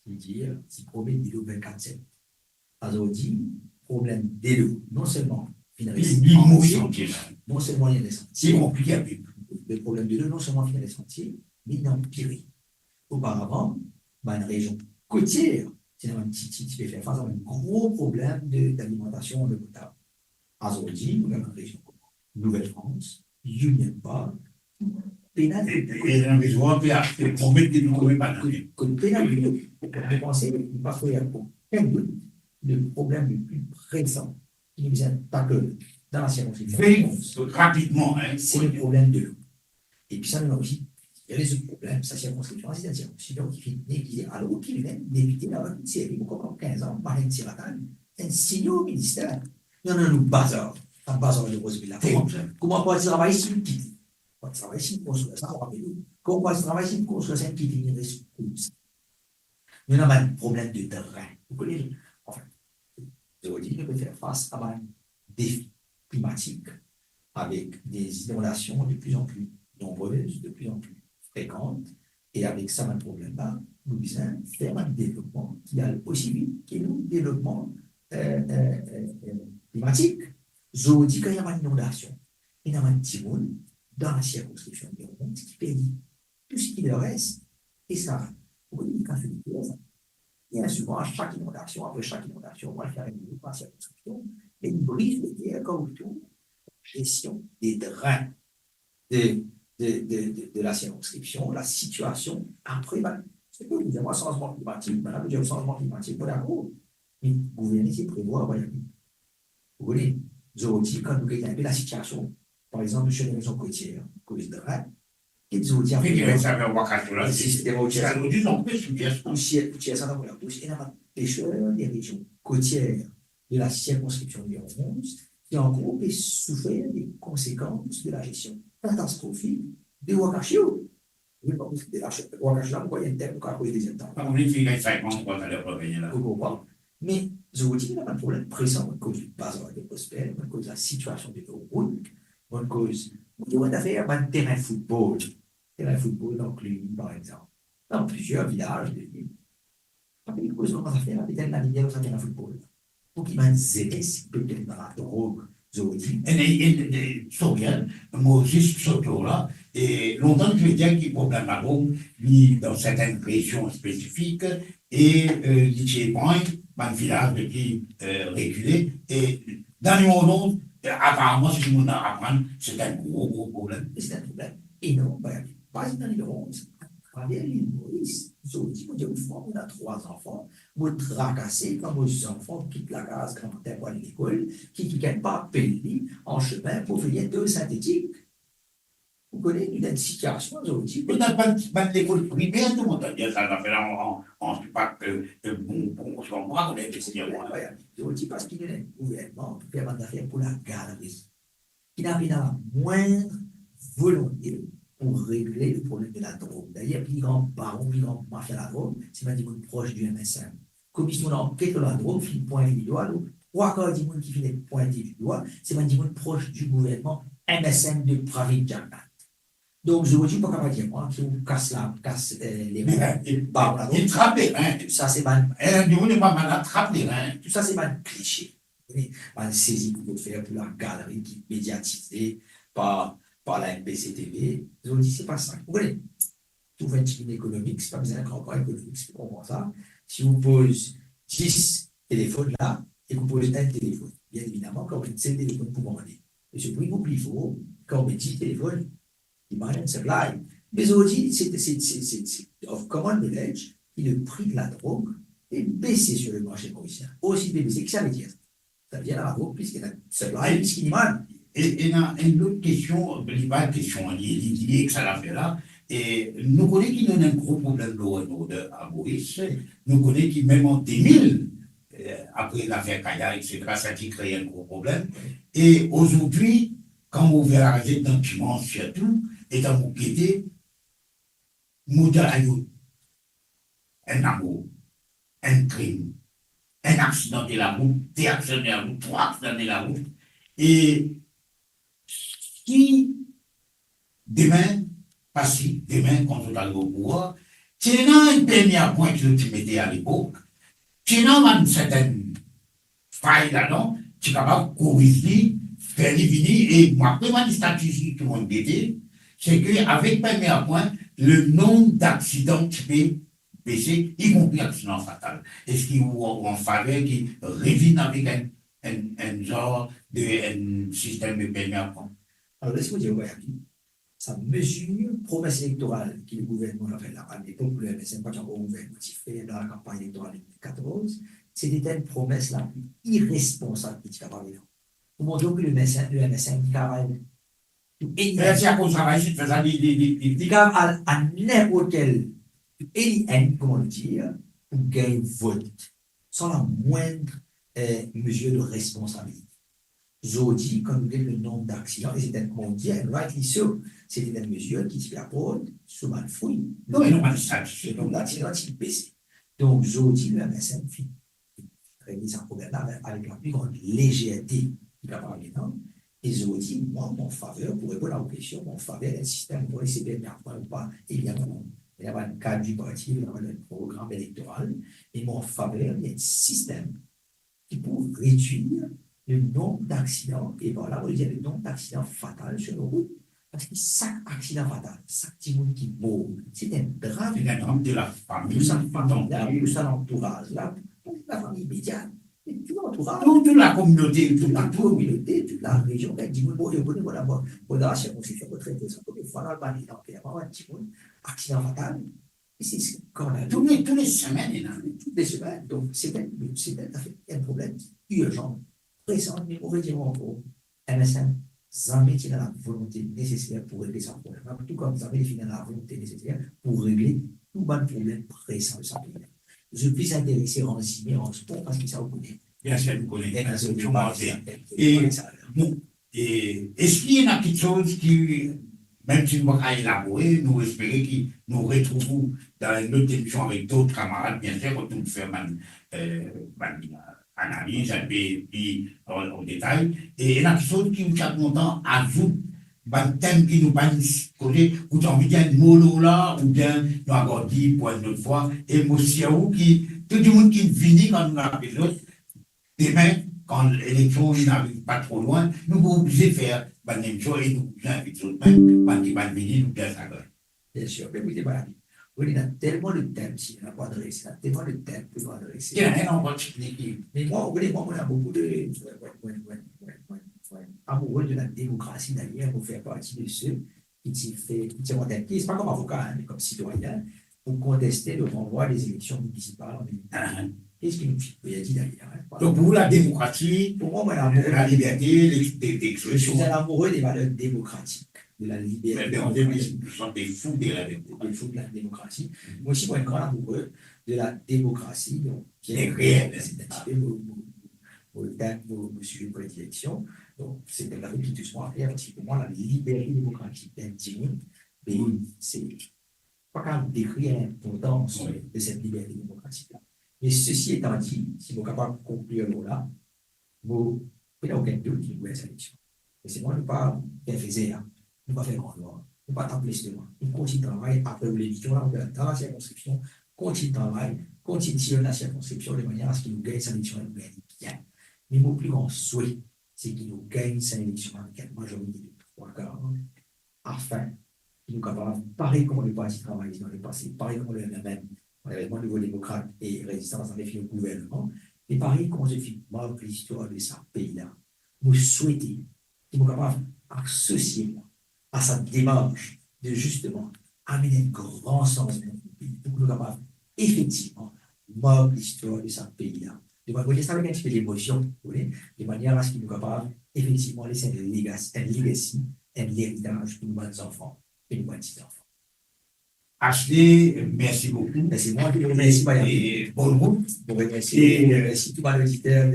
qui dit, si promet de l'eau 24/7. Aujourd'hui, problème de l'eau, non seulement non seulement il y a des sentiers, le problème de l'eau, non seulement il y a des sentiers, mais il a empiré. Auparavant, dans une région côtière, c'est un petit fait faire face à un gros problème d'alimentation en eau potable. Aujourd'hui, nous avons une région comme Nouvelle-France, Union Park, pénal.
Et un besoin de promettre de nous trouver pas
pénal. Vous pensez qu'il va faire aucun doute le problème le plus pressant qui nous vient pas que dans la circonscription.
Rapidement,
c'est le problème de l'eau. Et puis ça, nous aussi, il y a les autres problèmes. Sa circonscription, c'est une circonscription qui est alors qui vient d'éviter la une série, comme 15 ans, Marine Tiratan, un signe au ministère. Non, bazar. Un bazar de Roseville. Comment on va travailler sur le kit? On va travailler sur le construire ça, on va comment on va travailler sur le construire ça, qui finirait sur le ça. Nous avons un problème de terrain. Vous connaissez? Enfin, aujourd'hui, nous peut faire face à un défi climatique avec des inondations de plus en plus nombreuses, de plus en plus fréquentes, et avec ça, un problème-là, nous devons faire un développement qui aille aussi vite que le développement climatique. Je dis qu'il y a une inondation, il y a un petit monde dans la circonscription de Ronde qui paye tout ce qui leur reste, et ça, vous voyez, quand je dis ça, bien souvent, à chaque inondation, après chaque inondation, on va faire une nouvelle circonscription, et une brise de terre comme tout, gestion des drains de la circonscription, la situation après, c'est que nous avons un changement climatique, maintenant, nous avons un changement climatique, pas d'accord, mais le gouvernement s'est prévoir, vous voyez, Aujourd'hui, quand nous regardons la situation, par exemple, sur les maisons côtières, cause de rade, qu'ils ont dit, le système routier, ça dans la bouche, et là, pêcheurs des régions côtières de la circonscription numéro 11, qui en gros peut souffrir des conséquences de la gestion catastrophique de Wakashio. Oui, bon, de la Wakashio, pourquoi il y a un terme qui a posé des temps. Mais je vous dis, il y a un problème pressant à cause du bazar de prospère, à cause de la situation de nos routes, à cause de l'affaire un terrain football dans Cluny, par exemple, dans plusieurs villages de l'île. Après, il cause comment ça fait, avec la rivière, ça terrain football. Donc, il va zéler si peut-être dans la drogue, zoologie.
Et Soviet, moi aussi, ce là et longtemps je veux dire qu'il y a problème à Rome, dans certaines régions spécifiques, et l'Iché Point, un village qui reculé, et dans le monde, apparemment, si je m'en apprendre, c'est un gros problème.
C'est un problème énorme, pas dans l'île 11, à travers l'île Maurice, zoologie, une fois, on a 3 enfants, vous tracassez comme vos enfants quittent la case quand on est à l'école, qui ne gagnent pas payer en chemin pour venir de synthétique. Vous connaissez une situation aujourd'hui.
On n'a pas l'école primaire, tout le monde a dit ça, ça fait là, on ne sait pas que on se comprend, on est question.
Aujourd'hui, parce qu'il y a un gouvernement qui fait un affaire pour la galerie, qui n'a pas la moindre volonté pour régler le problème de la drogue. D'ailleurs, les grands barons, les grands mafias de la drogue, c'est pas des gens proches du MSM. Commission d'enquête de la drogue, fait point du doigt, 3 quarts des gens qui finissent pointer du doigt, c'est pas des gens proches du gouvernement MSM de Pravid Jagannat. Donc, je vous dis pas comment dire, moi, qui vous casse les mains.
Il trappe les reins.
Tout ça, c'est mal.
On n'est pas mal à trapper les reins.
Tout ça, c'est mal cliché. Mal saisi pour faire pour la galerie qui est médiatisée par la MPC-TV. Je vous dis, c'est pas ça. Vous voyez, tout fait une économique, c'est pas besoin d'un grand économique, c'est pour comprendre ça. Si vous posez 10 téléphones là, et que vous posez un téléphone, bien évidemment, quand vous mettez 7 téléphones pour vendre, et ce prix vous plus faux, quand vous mettez 10 téléphones, demand supply. Mais aujourd'hui, c'est of common knowledge que le prix de la drogue est baissé sur le marché mauricien. Aussi baissé, qu'est-ce que ça veut dire? Ça veut dire la drogue, puisqu'il y a supply, puisqu'il demande.
Et une autre question, pas une question liée que ça l'a fait là, et nous connaissons qu'il y a un gros problème de Renault à Maurice, nous connaissons qu'il même en 2000, après l'affaire Kaya, etc., ça a créé un gros problème. Et aujourd'hui, quand vous verrez dans le dimanche surtout, et dans mon quitté, un amour, un crime, un accident de la route, 2 accidents de la route, 3 accidents de la route. Et si demain, quand on arrive au pouvoir, tu as un dernier point que tu mettais à l'époque, tu as une certaine faille là-dedans, tu es capable de corriger, faire venir, et moi, après, les statistiques qui m'ont été, c'est qu'avec permis à point, le nombre d'accidents qui peut baisser, y compris accidents fatals. Est-ce qu'il y a en faveur qui reviennent avec un genre de système de permis à point?
Alors, laissez-moi dire, ça mesure promesse électorale que le gouvernement a fait là, à l'époque, le MSM, pas encore gouvernement, qui fait dans la campagne électorale de 2014, c'était une promesse la plus irresponsable qui a parlé là. Pour montrer que le MSM travaille.
Et c'est à cause de travail, c'est faisant des
à n'importe quel comment le dire, pour gagner vote, sans la moindre mesure de responsabilité. Aujourd'hui, quand vous avez le nombre d'accidents, et c'est un mondial, rightly so, c'était une mesure qui se rapporte sous mal fouille.
Non, mais non, pas ça.
Le nombre d'accidents est baissé. Donc, aujourd'hui, le MSM réalise un problème là avec la plus grande légèreté qui va parler maintenant. Et aujourd'hui, moi, mon faveur, pour répondre à vos questions, mon faveur est un système pour essayer de bien ou pas, évidemment. Il y a un cadre du parti, il y a un programme électoral, et mon faveur, il y a un système qui peut réduire le nombre d'accidents, et voilà, on dit le nombre d'accidents fatals sur nos routes. Parce que chaque accident fatal, chaque petit monde qui meurt, c'est un drame.
C'est un drame de la famille.
Tout ça, l'entourage, la famille immédiate. Tout l'entourage.
Toute la communauté, toute
la région, dit bon, il y a la circonscription retraitée, ça peut faire l'Albanie, donc il y a un petit monde, accident fatal. Et c'est quand même.
Toutes les semaines,
toutes les semaines. Donc, c'est un problème urgent pressante, mais on va dire encore, MSN, Zambé qui a la volonté nécessaire pour régler son problème. Tout comme Zambé définit la volonté nécessaire pour régler tout le problème pressant de sa pays. Je puis s'intéresser en ciné, en sport, parce que ça vous connaît.
Bien sûr, vous connaissez.
Et,
et est-ce qu'il y a une petite chose qui, même si nous ne pouvons pas élaborer, nous espérons que nous retrouvons dans une autre émission avec d'autres camarades, bien sûr, quand nous faisons une analyse un peu plus en détail. Et il y a une chose qui nous tient content à vous, un thème qui nous va causer, vous avez envie d'un mot là, ou bien nous avons dit pour une autre fois, émotion, qui, tout le monde qui vient quand nous appelons, demain, quand l'élection n'arrive pas trop loin, nous sommes obligés de faire la même chose et nous sommes avec les autres mêmes, quand ils vont venir, nous bien ça.
Bien sûr, mais écoutez, voilà. Oui, il y a tellement de thèmes, s'il n'y a pas adressé, il y a tellement de thèmes qu'il faut adresser.
Il y a un endroit technique.
Mais moi, vous voyez, moi, on a beaucoup de amoureux de la démocratie, d'ailleurs, pour faire partie de ceux qui ont été, c'est pas comme avocat, hein, mais comme citoyen, pour contester le renvoi des élections municipales en 2020. Qu'est-ce qu'il nous dit d'ailleurs?
Donc, pour vous, la démocratie,
pour moi, la
liberté,
je suis un amoureux des valeurs démocratiques, de la liberté.
Nous sommes des fous de la démocratie.
Des fous de la démocratie. Moi aussi, moi, un grand amoureux de la démocratie, donc, qui est
réelle.
C'est un petit peu mon sujet de prédilection. Donc, c'est de la vie qui doucement à faire, parce que pour moi, la liberté démocratique d'un digne, mais c'est pas qu'à décrire l'importance de cette liberté démocratique-là. Mais ceci étant dit, si vous êtes capable de conclure là, vous n'avez aucun doute qu'il y a cette élection. Et c'est moi, ne pas faire ne pas faire grand loi, ne pas t'appeler seulement. On continue de travailler après l'élection, là, dans la circonscription, continue de travailler, continue de tirer la circonscription de manière à ce qu'il nous gagne cette élection et nous gagne bien. Mais mon plus grand souhait, c'est qu'il nous gagne cette élection avec une majorité de 3/4, afin qu'il nous capable, pareil comme le parti travaille dans le passé, pareil comme le même. On avait le nouveau démocrate et résistance en effet au gouvernement. Et pareil, quand je fais l'histoire de ce pays-là, vous souhaitez qu'il soit capable d'associer à sa démarche de justement amener un grand sens de notre pays, pour qu'il soit capable effectivement de l'histoire de ce pays-là. De manière ça avec un petit peu d'émotion, de manière à ce qu'il soit capable effectivement laisser un legacy, un héritage pour nos enfants et nos petits-enfants.
Ashley, merci beaucoup.
C'est moi qui vous remercie,
et bonne route.
Vous remercie tout l'auditeur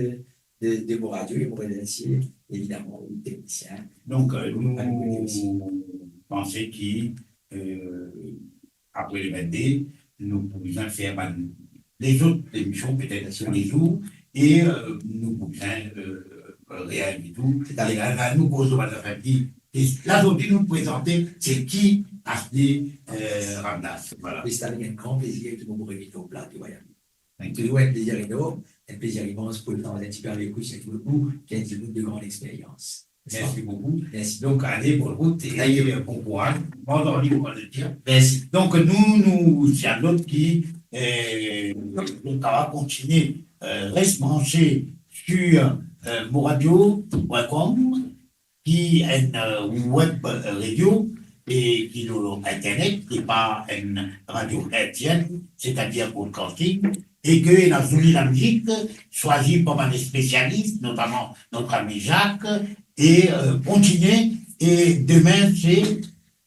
de vos radios et vous remercie évidemment les techniciens.
Donc, nous pensons qu'après le 22, nous pouvons faire les autres émissions peut-être sur les jours et nous pouvons réaliser tout. Là, nous posons la famille. Et là, aujourd'hui, nous présenter c'est qui Ashley Ramdas. Voilà.
C'est avec un grand plaisir que vous réunissez au plat du voyage. Toujours un plaisir énorme, un plaisir immense pour le temps d'un petit peu avec vous, c'est tout le coup, qui a une de grande expérience.
Merci beaucoup.
Merci.
Donc, allez, bonne route et bon courage. Bon, on va le dire. Merci. Donc, nous, c'est un autre qui va continuer, reste branché sur moradio.com, qui est une web radio et qui est Internet, qui n'est pas une radio hertzienne, c'est-à-dire broadcasting, et que la Zouli la musique, choisie par des spécialistes, notamment notre ami Jacques, et continuer. Et demain, c'est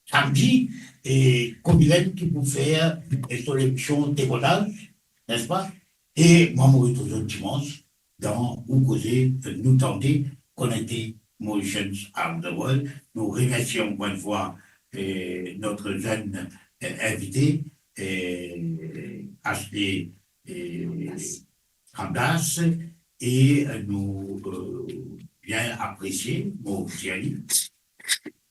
samedi, et Cobilène qui vous faire sur l'émission Décodage, n'est-ce pas? Et moi, je suis toujours dimanche dans où causer, nous tenter, connecter Motions Around the World. Nous remercions encore une fois notre jeune invité, Ashley Ramdas, et nous bien apprécié, bon, Thierry,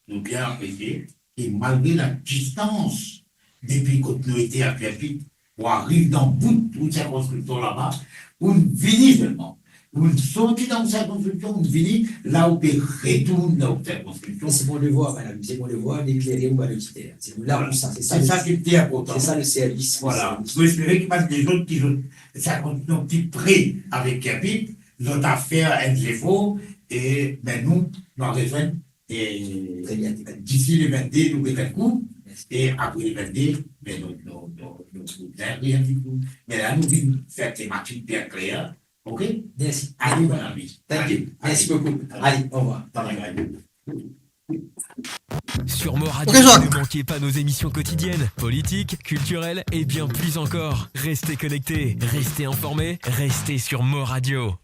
nous bien apprécié, et malgré la distance depuis que nous étions à Pierrefitte, pour arriver dans bout de circonscription là-bas, pour venir seulement. Vous sortez dans sa construction, vous venez là où vous retournez dans sa construction.
C'est mon devoir, madame, c'est mon devoir d'éclairer ou d'auditeur. C'est là pour ça.
C'est ça qui était important.
C'est ça le service.
Voilà. Vous espérez qu'il y a des autres qui ont sa construction qui prêt avec Pierrefitte, notre affaire NGFO, et ben nous avons rejoint d'ici le 22, nous mettons un coup, et après le 22, ben nous rien du tout. Mais là, nous venons faire thématique bien claire. OK?
Merci.
Allez, mon ami.
Thank you. Merci
Allez.
beaucoup. Allez, au revoir.
Sur Mo Radio,
Ok, Jacques.
ne manquez pas nos émissions quotidiennes, politiques, culturelles et bien plus encore. Restez connectés, restez informés, restez sur Mo Radio.